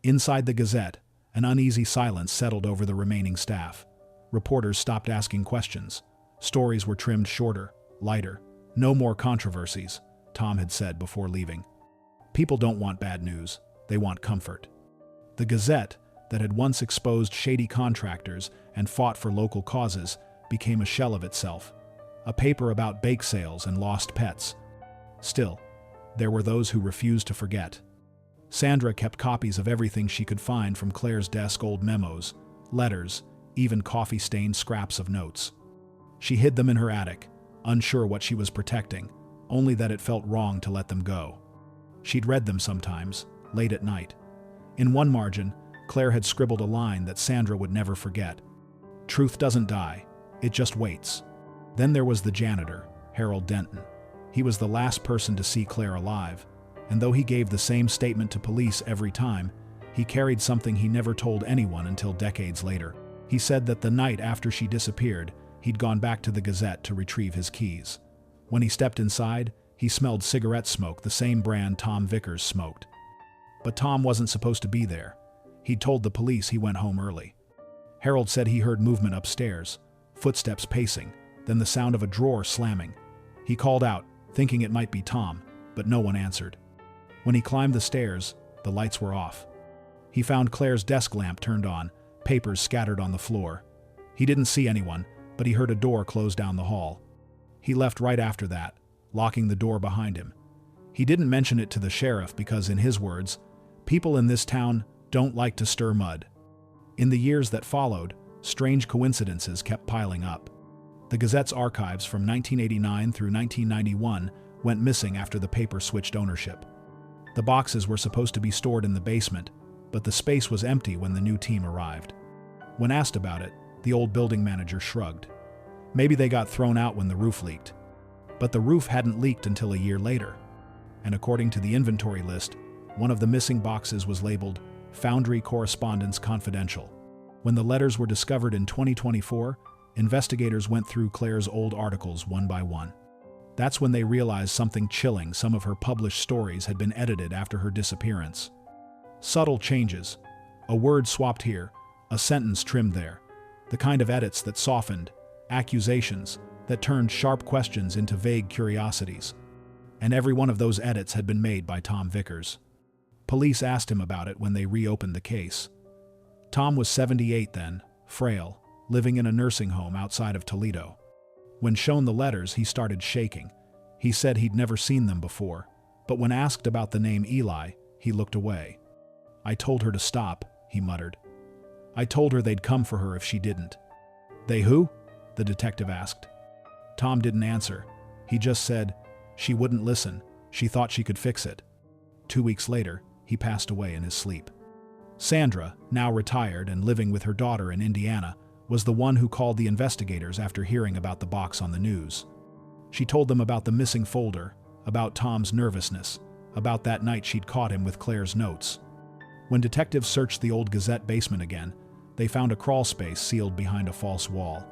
[SPEAKER 1] Inside the Gazette, an uneasy silence settled over the remaining staff. Reporters stopped asking questions. Stories were trimmed shorter, lighter. "No more controversies," Tom had said before leaving. "People don't want bad news. They want comfort." The Gazette, that had once exposed shady contractors and fought for local causes, became a shell of itself. A paper about bake sales and lost pets. Still, there were those who refused to forget. Sandra kept copies of everything she could find, from Claire's desk: old memos, letters, even coffee-stained scraps of notes. She hid them in her attic, unsure what she was protecting, only that it felt wrong to let them go. She'd read them sometimes, late at night. In one margin, Claire had scribbled a line that Sandra would never forget. "Truth doesn't die, it just waits." Then there was the janitor, Harold Denton. He was the last person to see Claire alive, and though he gave the same statement to police every time, he carried something he never told anyone until decades later. He said that the night after she disappeared, he'd gone back to the Gazette to retrieve his keys. When he stepped inside, he smelled cigarette smoke, the same brand Tom Vickers smoked. But Tom wasn't supposed to be there. He'd told the police he went home early. Harold said he heard movement upstairs, footsteps pacing, then the sound of a drawer slamming. He called out, thinking it might be Tom, but no one answered. When he climbed the stairs, the lights were off. He found Claire's desk lamp turned on, papers scattered on the floor. He didn't see anyone, but he heard a door close down the hall. He left right after that, locking the door behind him. He didn't mention it to the sheriff because, in his words, "People in this town don't like to stir mud." In the years that followed, strange coincidences kept piling up. The Gazette's archives from 1989 through 1991 went missing after the paper switched ownership. The boxes were supposed to be stored in the basement, but the space was empty when the new team arrived. When asked about it, the old building manager shrugged. Maybe they got thrown out when the roof leaked. But the roof hadn't leaked until a year later. And according to the inventory list, one of the missing boxes was labeled Foundry Correspondence Confidential. When the letters were discovered in 2024, investigators went through Claire's old articles one by one. That's when they realized something chilling: some of her published stories had been edited after her disappearance. Subtle changes, a word swapped here, a sentence trimmed there, the kind of edits that softened, accusations that turned sharp questions into vague curiosities. And every one of those edits had been made by Tom Vickers. Police asked him about it when they reopened the case. Tom was 78 then, frail, living in a nursing home outside of Toledo. When shown the letters, he started shaking. He said he'd never seen them before, but when asked about the name Eli, he looked away. "I told her to stop," he muttered. "I told her they'd come for her if she didn't." "They who?" the detective asked. Tom didn't answer. He just said, "She wouldn't listen. She thought she could fix it." 2 weeks later, he passed away in his sleep. Sandra, now retired and living with her daughter in Indiana, was the one who called the investigators after hearing about the box on the news. She told them about the missing folder, about Tom's nervousness, about that night she'd caught him with Claire's notes. When detectives searched the old Gazette basement again, they found a crawl space sealed behind a false wall.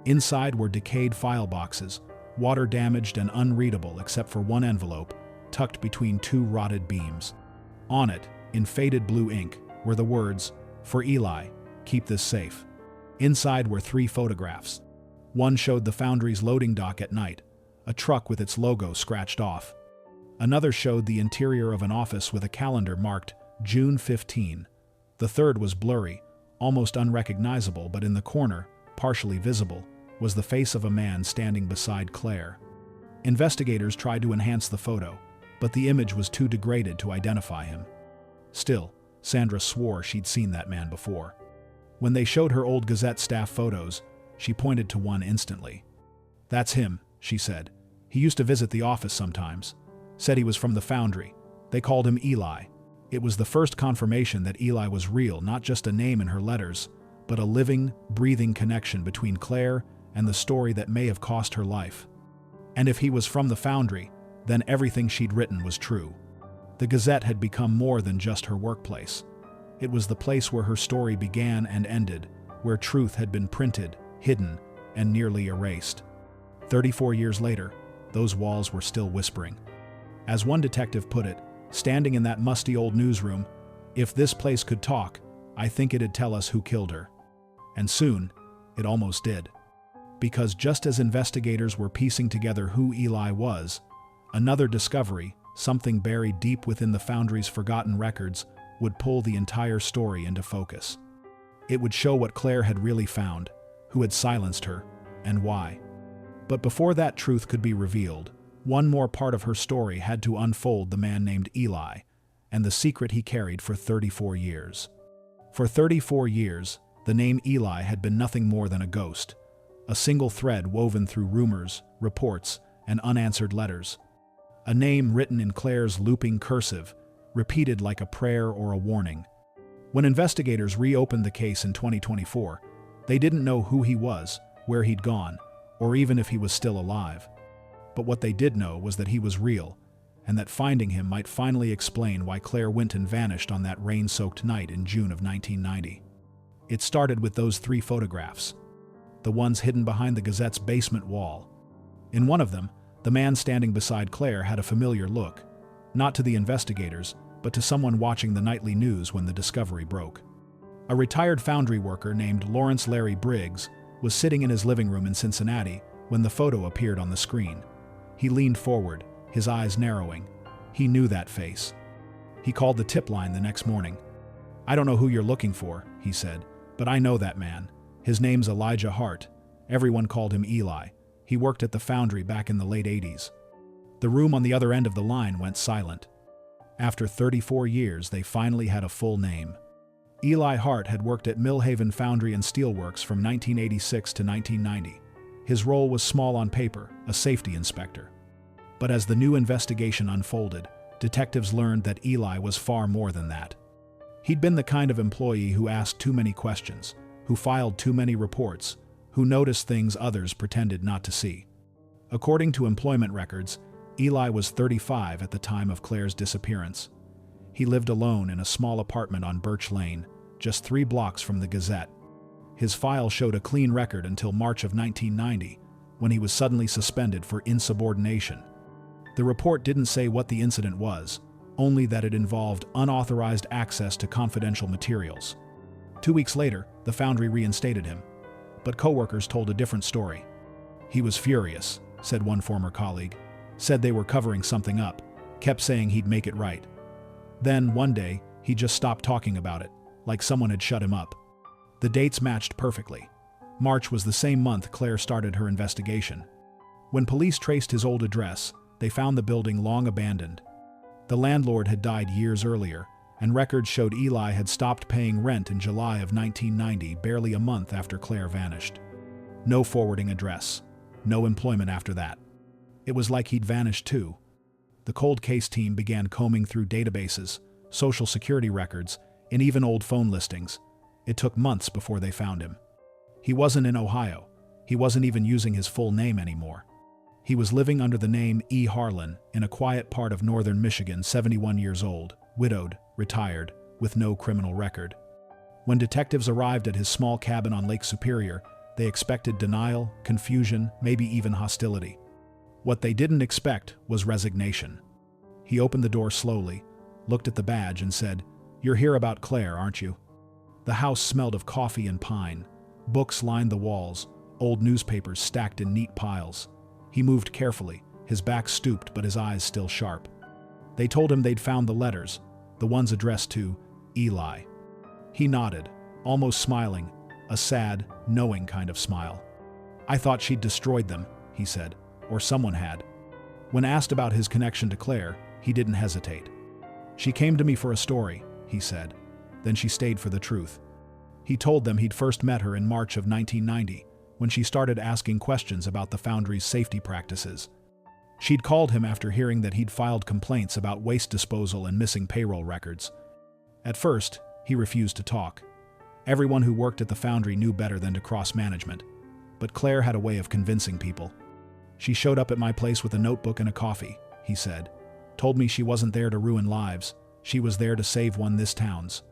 [SPEAKER 1] Inside were decayed file boxes, water-damaged and unreadable except for one envelope, tucked between two rotted beams. On it, in faded blue ink, were the words, "For Eli, keep this safe." Inside were 3 photographs. One showed the Foundry's loading dock at night, a truck with its logo scratched off. Another showed the interior of an office with a calendar marked June 15. The third was blurry, almost unrecognizable, but in the corner, partially visible, was the face of a man standing beside Claire. Investigators tried to enhance the photo, but the image was too degraded to identify him. Still, Sandra swore she'd seen that man before. When they showed her old Gazette staff photos, she pointed to one instantly. "That's him," she said. "He used to visit the office sometimes. Said he was from the foundry. They called him Eli." It was the first confirmation that Eli was real, not just a name in her letters, but a living, breathing connection between Claire and the story that may have cost her life. And if he was from the foundry, then everything she'd written was true. The Gazette had become more than just her workplace. It was the place where her story began and ended, where truth had been printed, hidden, and nearly erased. 34 years later, those walls were still whispering. As one detective put it, standing in that musty old newsroom, "If this place could talk, I think it'd tell us who killed her." And soon, it almost did. Because just as investigators were piecing together who Eli was, another discovery, something buried deep within the foundry's forgotten records, would pull the entire story into focus. It would show what Claire had really found, who had silenced her, and why. But before that truth could be revealed, one more part of her story had to unfold: the man named Eli, and the secret he carried for 34 years. For 34 years, the name Eli had been nothing more than a ghost, a single thread woven through rumors, reports, and unanswered letters. A name written in Claire's looping cursive, repeated like a prayer or a warning. When investigators reopened the case in 2024, they didn't know who he was, where he'd gone, or even if he was still alive. But what they did know was that he was real, and that finding him might finally explain why Claire Winton vanished on that rain-soaked night in June of 1990. It started with those 3 photographs, the ones hidden behind the Gazette's basement wall. In one of them, the man standing beside Claire had a familiar look, not to the investigators, but to someone watching the nightly news when the discovery broke. A retired foundry worker named Lawrence Larry Briggs was sitting in his living room in Cincinnati when the photo appeared on the screen. He leaned forward, his eyes narrowing. He knew that face. He called the tip line the next morning. "I don't know who you're looking for," he said, "but I know that man. His name's Elijah Hart. Everyone called him Eli. He worked at the foundry back in the late 80s. The room on the other end of the line went silent. After 34 years, they finally had a full name. Eli Hart had worked at Millhaven Foundry and Steelworks from 1986 to 1990. His role was small on paper, a safety inspector. But as the new investigation unfolded, detectives learned that Eli was far more than that. He'd been the kind of employee who asked too many questions, who filed too many reports, who noticed things others pretended not to see. According to employment records, Eli was 35 at the time of Claire's disappearance. He lived alone in a small apartment on Birch Lane, just 3 blocks from the Gazette. His file showed a clean record until March of 1990, when he was suddenly suspended for insubordination. The report didn't say what the incident was, only that it involved unauthorized access to confidential materials. 2 weeks later, the foundry reinstated him. But coworkers told a different story. "He was furious," said one former colleague. "Said they were covering something up, kept saying he'd make it right. Then, one day, he just stopped talking about it, like someone had shut him up." The dates matched perfectly. March was the same month Claire started her investigation. When police traced his old address, they found the building long abandoned. The landlord had died years earlier, and records showed Eli had stopped paying rent in July of 1990, barely a month after Claire vanished. No forwarding address, no employment after that. It was like he'd vanished too. The cold case team began combing through databases, social security records, and even old phone listings. It took months before they found him. He wasn't in Ohio. He wasn't even using his full name anymore. He was living under the name E. Harlan in a quiet part of northern Michigan, 71 years old, widowed, retired, with no criminal record. When detectives arrived at his small cabin on Lake Superior, they expected denial, confusion, maybe even hostility. What they didn't expect was resignation. He opened the door slowly, looked at the badge, and said, "You're here about Claire, aren't you?" The house smelled of coffee and pine. Books lined the walls, old newspapers stacked in neat piles. He moved carefully, his back stooped but his eyes still sharp. They told him they'd found the letters, the ones addressed to Eli. He nodded, almost smiling, a sad, knowing kind of smile. I thought she'd destroyed them, he said, or someone had. When asked about his connection to Claire, he didn't hesitate. She came to me for a story, he said. Then she stayed for the truth. He told them he'd first met her in March of 1990, when she started asking questions about the foundry's safety practices. She'd called him after hearing that he'd filed complaints about waste disposal and missing payroll records. At first, he refused to talk. Everyone who worked at the foundry knew better than to cross management. But Claire had a way of convincing people. She showed up at my place with a notebook and a coffee, he said. Told me she wasn't there to ruin lives. She was there to save one this town's.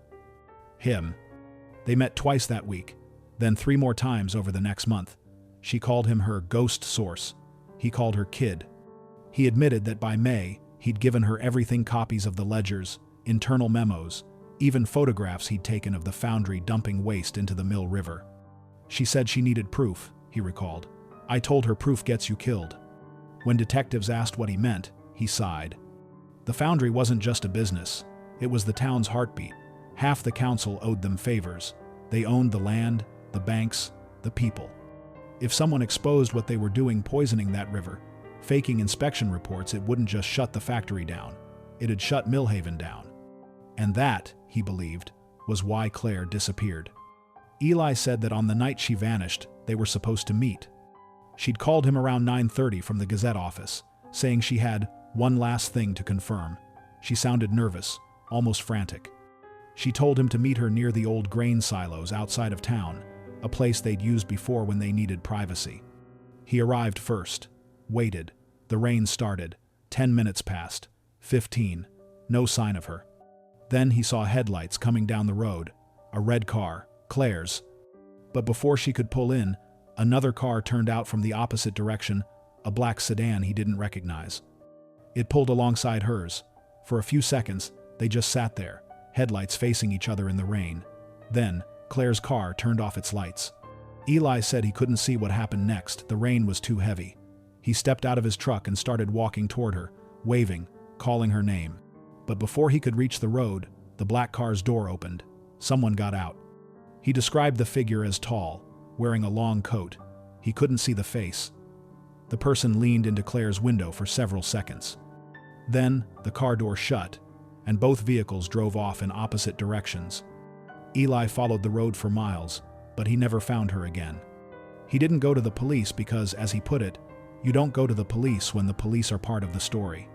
[SPEAKER 1] Him. They met twice that week, then 3 more times over the next month. She called him her ghost source. He called her kid. He admitted that by May, he'd given her everything: copies of the ledgers, internal memos, even photographs he'd taken of the foundry dumping waste into the Mill River. She said she needed proof, he recalled. I told her proof gets you killed. When detectives asked what he meant, he sighed. The foundry wasn't just a business. It was the town's heartbeat. Half the council owed them favors. They owned the land, the banks, the people. If someone exposed what they were doing poisoning that river, faking inspection reports, it wouldn't just shut the factory down. It'd shut Millhaven down. And that, he believed, was why Claire disappeared. Eli said that on the night she vanished, they were supposed to meet. She'd called him around 9:30 from the Gazette office, saying she had one last thing to confirm. She sounded nervous, almost frantic. She told him to meet her near the old grain silos outside of town, a place they'd used before when they needed privacy. He arrived first, waited. The rain started. 10 minutes passed. 15. No sign of her. Then he saw headlights coming down the road. A red car, Claire's. But before she could pull in, another car turned out from the opposite direction, a black sedan he didn't recognize. It pulled alongside hers. For a few seconds, they just sat there, headlights facing each other in the rain. Then, Claire's car turned off its lights. Eli said he couldn't see what happened next. The rain was too heavy. He stepped out of his truck and started walking toward her, waving, calling her name. But before he could reach the road, the black car's door opened. Someone got out. He described the figure as tall, wearing a long coat. He couldn't see the face. The person leaned into Claire's window for several seconds. Then, the car door shut, and both vehicles drove off in opposite directions. Eli followed the road for miles, but he never found her again. He didn't go to the police because, as he put it, you don't go to the police when the police are part of the story.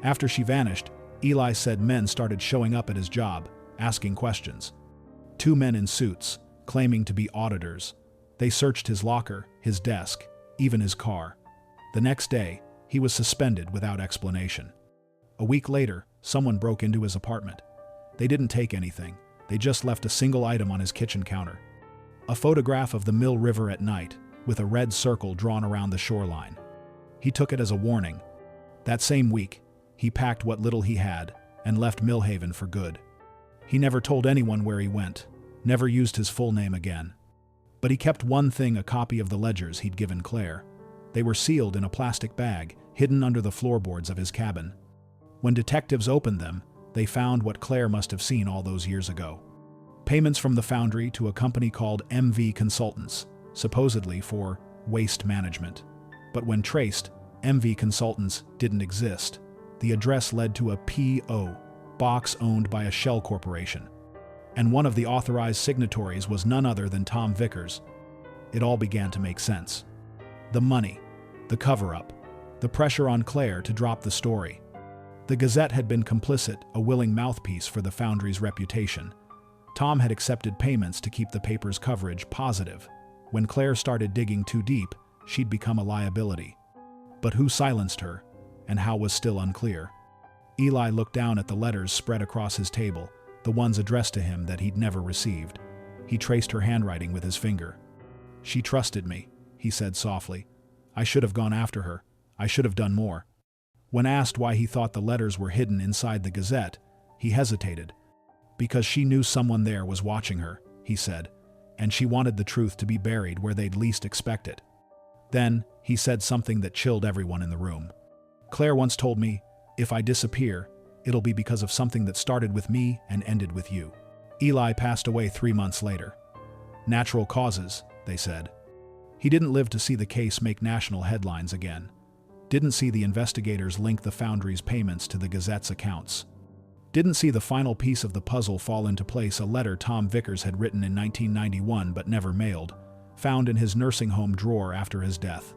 [SPEAKER 1] After she vanished, Eli said men started showing up at his job, asking questions. 2 men in suits, claiming to be auditors. They searched his locker, his desk, even his car. The next day, he was suspended without explanation. A week later, someone broke into his apartment. They didn't take anything. They just left a single item on his kitchen counter. A photograph of the Mill River at night, with a red circle drawn around the shoreline. He took it as a warning. That same week, he packed what little he had and left Millhaven for good. He never told anyone where he went, never used his full name again. But he kept one thing: a copy of the ledgers he'd given Claire. They were sealed in a plastic bag, hidden under the floorboards of his cabin. When detectives opened them, they found what Claire must have seen all those years ago. Payments from the foundry to a company called MV Consultants, supposedly for waste management. But when traced, MV Consultants didn't exist. The address led to a P.O. box owned by a shell corporation. And one of the authorized signatories was none other than Tom Vickers. It all began to make sense. The money, the cover-up, the pressure on Claire to drop the story. The Gazette had been complicit, a willing mouthpiece for the foundry's reputation. Tom had accepted payments to keep the paper's coverage positive. When Claire started digging too deep, she'd become a liability. But who silenced her, and how was still unclear. Eli looked down at the letters spread across his table, the ones addressed to him that he'd never received. He traced her handwriting with his finger. "She trusted me," he said softly. "I should have gone after her. I should have done more." When asked why he thought the letters were hidden inside the Gazette, he hesitated. "Because she knew someone there was watching her," he said, "and she wanted the truth to be buried where they'd least expect it." Then, he said something that chilled everyone in the room. "Claire once told me, if I disappear, it'll be because of something that started with me and ended with you." Eli passed away 3 months later. Natural causes, they said. He didn't live to see the case make national headlines again. Didn't see the investigators link the Foundry's payments to the Gazette's accounts. Didn't see the final piece of the puzzle fall into place, a letter Tom Vickers had written in 1991 but never mailed, found in his nursing home drawer after his death.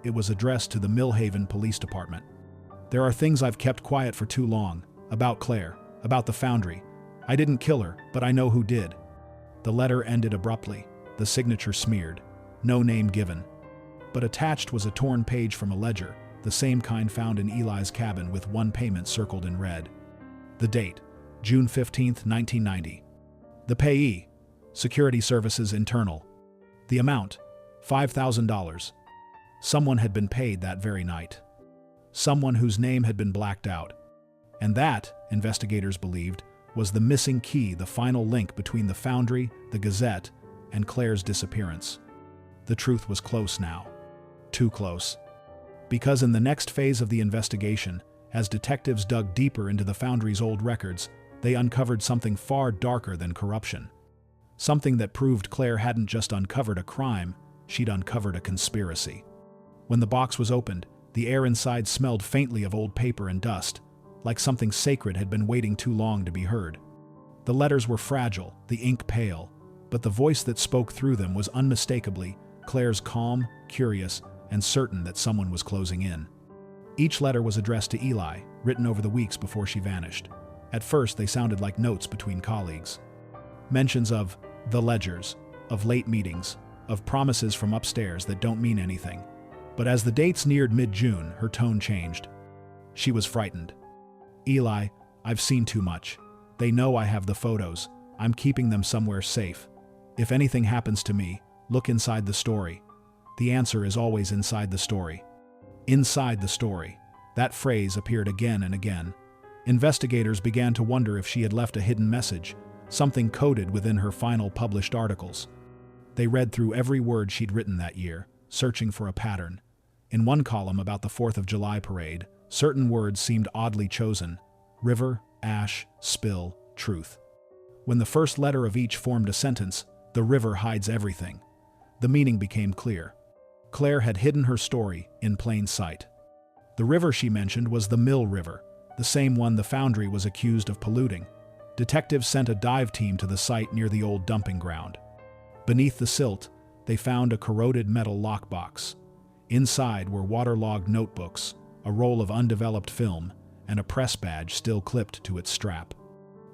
[SPEAKER 1] It was addressed to the Millhaven Police Department. There are things I've kept quiet for too long, about Claire, about the Foundry. I didn't kill her, but I know who did. The letter ended abruptly, the signature smeared, no name given. But attached was a torn page from a ledger, the same kind found in Eli's cabin with one payment circled in red. The date, June 15, 1990. The payee, Security Services Internal. The amount, $5,000. Someone had been paid that very night. Someone whose name had been blacked out. And that, investigators believed, was the missing key, the final link between the Foundry, the Gazette, and Claire's disappearance. The truth was close now. Too close. Because in the next phase of the investigation, as detectives dug deeper into the Foundry's old records, they uncovered something far darker than corruption. Something that proved Claire hadn't just uncovered a crime, she'd uncovered a conspiracy. When the box was opened, the air inside smelled faintly of old paper and dust, like something sacred had been waiting too long to be heard. The letters were fragile, the ink pale, but the voice that spoke through them was unmistakably Claire's, calm, curious, and certain that someone was closing in. Each letter was addressed to Eli, written over the weeks before she vanished. At first, they sounded like notes between colleagues. Mentions of the ledgers, of late meetings, of promises from upstairs that don't mean anything. But as the dates neared mid-June, her tone changed. She was frightened. Eli, I've seen too much. They know I have the photos. I'm keeping them somewhere safe. If anything happens to me, look inside the story. The answer is always inside the story. Inside the story. That phrase appeared again and again. Investigators began to wonder if she had left a hidden message, something coded within her final published articles. They read through every word she'd written that year, searching for a pattern. In one column about the 4th of July parade, certain words seemed oddly chosen: river, ash, spill, truth. When the first letter of each formed a sentence, the river hides everything. The meaning became clear. Claire had hidden her story in plain sight. The river she mentioned was the Mill River, the same one the Foundry was accused of polluting. Detectives sent a dive team to the site near the old dumping ground. Beneath the silt, they found a corroded metal lockbox. Inside were waterlogged notebooks, a roll of undeveloped film, and a press badge still clipped to its strap.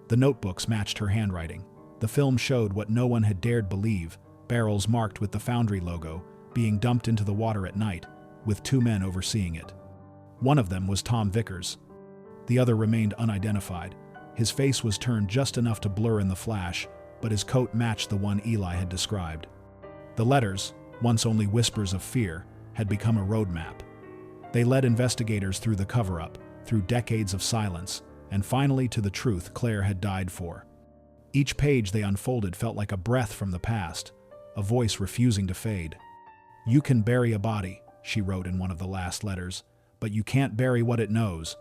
[SPEAKER 1] The notebooks matched her handwriting. The film showed what no one had dared believe: barrels marked with the Foundry logo, being dumped into the water at night, with 2 men overseeing it. One of them was Tom Vickers. The other remained unidentified. His face was turned just enough to blur in the flash, but his coat matched the one Eli had described. The letters, once only whispers of fear, had become a roadmap. They led investigators through the cover-up, through decades of silence, and finally to the truth Claire had died for. Each page they unfolded felt like a breath from the past, a voice refusing to fade. "You can bury a body," she wrote in one of the last letters, "but you can't bury what it knows."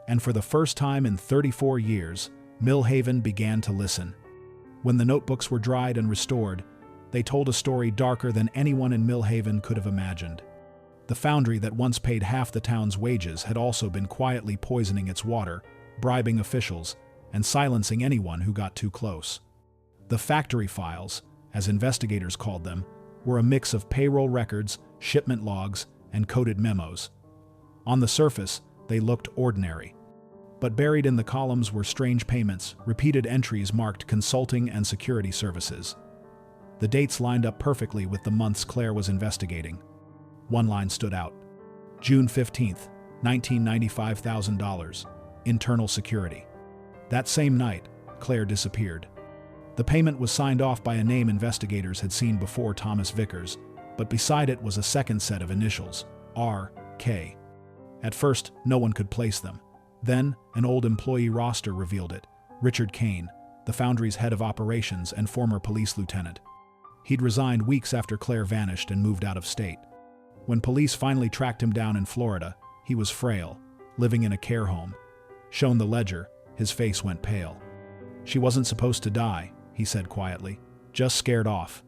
[SPEAKER 1] And for the first time in 34 years, Millhaven began to listen. When the notebooks were dried and restored, they told a story darker than anyone in Millhaven could have imagined. The Foundry that once paid half the town's wages had also been quietly poisoning its water, bribing officials, and silencing anyone who got too close. The factory files, as investigators called them, were a mix of payroll records, shipment logs, and coded memos. On the surface, they looked ordinary. But buried in the columns were strange payments, repeated entries marked consulting and security services. The dates lined up perfectly with the months Claire was investigating. One line stood out. June 15th, $1995,000, internal security. That same night, Claire disappeared. The payment was signed off by a name investigators had seen before: Thomas Vickers, but beside it was a second set of initials: R.K. At first, no one could place them. Then, an old employee roster revealed it: Richard Kane, the Foundry's head of operations and former police lieutenant. He'd resigned weeks after Claire vanished and moved out of state. When police finally tracked him down in Florida, he was frail, living in a care home. Shown the ledger, his face went pale. "She wasn't supposed to die," he said quietly, "just scared off."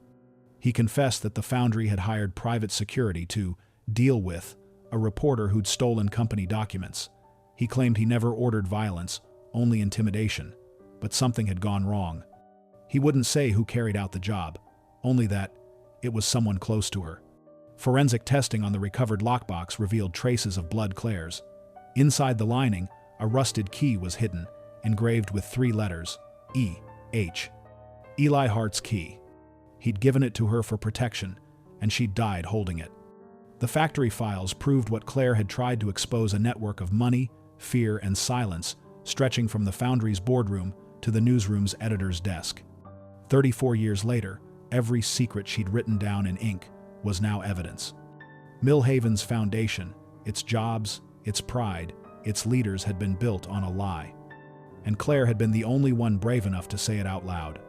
[SPEAKER 1] He confessed that the foundry had hired private security to deal with a reporter who'd stolen company documents. He claimed he never ordered violence, only intimidation, but something had gone wrong. He wouldn't say who carried out the job, only that it was someone close to her. Forensic testing on the recovered lockbox revealed traces of blood Claire's. Inside the lining, a rusted key was hidden, engraved with 3 letters, E.H. Eli Hart's key. He'd given it to her for protection, and she'd died holding it. The factory files proved what Claire had tried to expose: a network of money, fear, and silence stretching from the foundry's boardroom to the newsroom's editor's desk. 34 years later, every secret she'd written down in ink was now evidence. Millhaven's foundation, its jobs, its pride, its leaders had been built on a lie. And Claire had been the only one brave enough to say it out loud.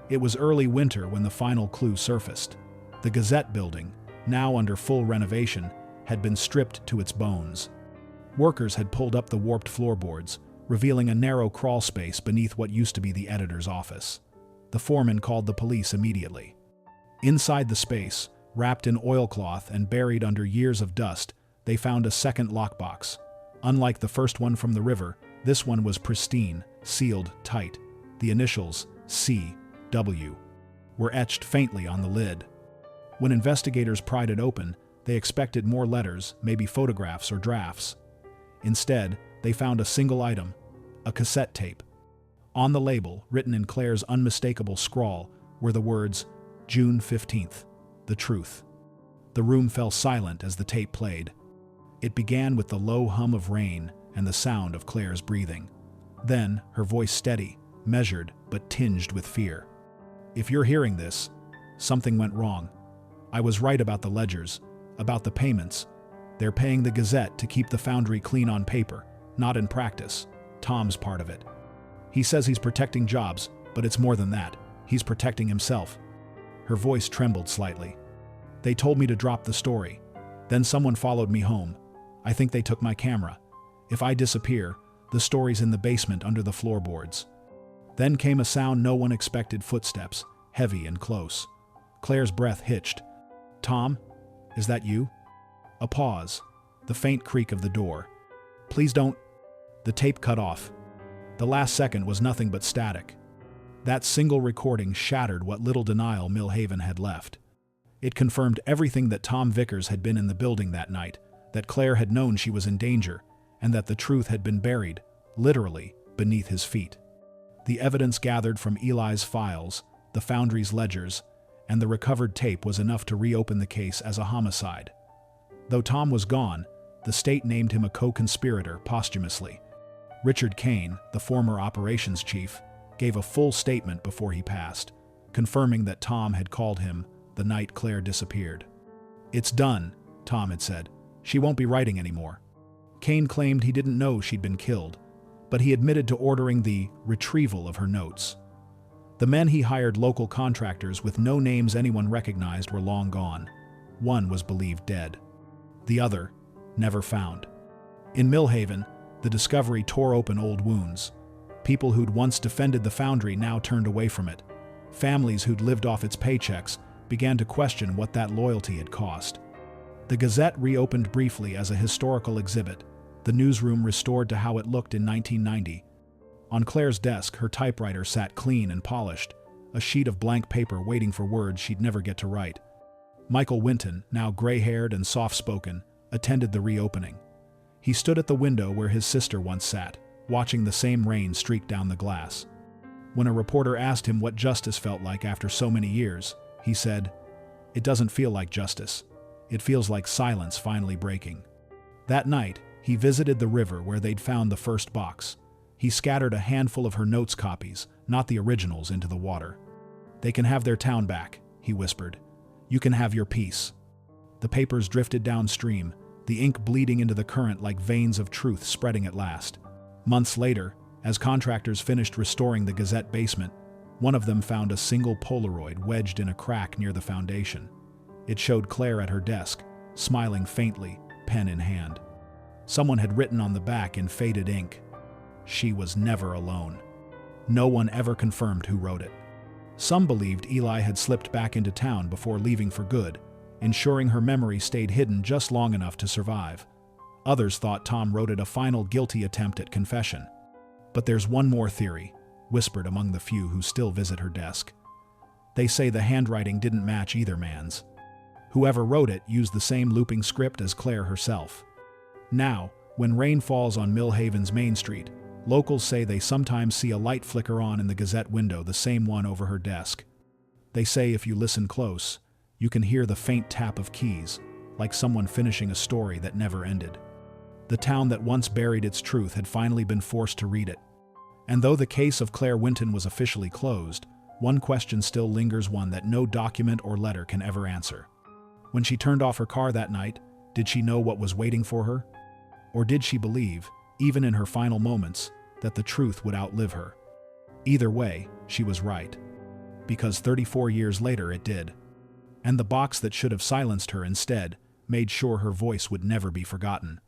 [SPEAKER 1] It was early winter when the final clue surfaced. The Gazette building, now under full renovation, had been stripped to its bones. Workers had pulled up the warped floorboards, revealing a narrow crawl space beneath what used to be the editor's office. The foreman called the police immediately. Inside the space, wrapped in oilcloth and buried under years of dust, they found a second lockbox. Unlike the first one from the river, this one was pristine, sealed tight. The initials, C.W., were etched faintly on the lid. When investigators pried it open, they expected more letters, maybe photographs or drafts. Instead, they found a single item, a cassette tape. On the label, written in Claire's unmistakable scrawl, were the words, June 15th, the truth. The room fell silent as the tape played. It began with the low hum of rain and the sound of Claire's breathing. Then, her voice steady, measured, but tinged with fear. If you're hearing this, something went wrong. I was right about the ledgers, about the payments. They're paying the Gazette to keep the foundry clean on paper, not in practice. Tom's part of it. He says he's protecting jobs, but it's more than that. He's protecting himself. Her voice trembled slightly. They told me to drop the story. Then someone followed me home. I think they took my camera. If I disappear, the story's in the basement under the floorboards. Then came a sound no one expected: footsteps, heavy and close. Claire's breath hitched. Tom, is that you? A pause, the faint creak of the door. Please don't. The tape cut off. The last second was nothing but static. That single recording shattered what little denial Millhaven had left. It confirmed everything: that Tom Vickers had been in the building that night, that Claire had known she was in danger, and that the truth had been buried, literally, beneath his feet. The evidence gathered from Eli's files, the foundry's ledgers, and the recovered tape was enough to reopen the case as a homicide. Though Tom was gone, the state named him a co-conspirator posthumously. Richard Kane, the former operations chief, gave a full statement before he passed, confirming that Tom had called him the night Claire disappeared. It's done, Tom had said. She won't be writing anymore. Kane claimed he didn't know she'd been killed, but he admitted to ordering the retrieval of her notes. The men he hired, local contractors with no names anyone recognized, were long gone. One was believed dead. The other, never found. In Millhaven, the discovery tore open old wounds. People who'd once defended the foundry now turned away from it. Families who'd lived off its paychecks began to question what that loyalty had cost. The Gazette reopened briefly as a historical exhibit, the newsroom restored to how it looked in 1990. On Claire's desk, her typewriter sat clean and polished, a sheet of blank paper waiting for words she'd never get to write. Michael Winton, now gray-haired and soft-spoken, attended the reopening. He stood at the window where his sister once sat, watching the same rain streak down the glass. When a reporter asked him what justice felt like after so many years, he said, "It doesn't feel like justice. It feels like silence finally breaking." That night, he visited the river where they'd found the first box. He scattered a handful of her notes copies, not the originals, into the water. "They can have their town back," he whispered. "You can have your peace." The papers drifted downstream, the ink bleeding into the current like veins of truth spreading at last. Months later, as contractors finished restoring the Gazette basement, one of them found a single Polaroid wedged in a crack near the foundation. It showed Claire at her desk, smiling faintly, pen in hand. Someone had written on the back in faded ink, "She was never alone." No one ever confirmed who wrote it. Some believed Eli had slipped back into town before leaving for good, ensuring her memory stayed hidden just long enough to survive. Others thought Tom wrote it a final guilty attempt at confession. But there's one more theory, whispered among the few who still visit her desk. They say the handwriting didn't match either man's. Whoever wrote it used the same looping script as Claire herself. Now, when rain falls on Millhaven's Main Street, locals say they sometimes see a light flicker on in the Gazette window, the same one over her desk. They say if you listen close, you can hear the faint tap of keys, like someone finishing a story that never ended. The town that once buried its truth had finally been forced to read it. And though the case of Claire Winton was officially closed, one question still lingers, one that no document or letter can ever answer. When she turned off her car that night, did she know what was waiting for her? Or did she believe, even in her final moments, that the truth would outlive her? Either way, she was right. Because 34 years later it did. And the box that should have silenced her instead made sure her voice would never be forgotten.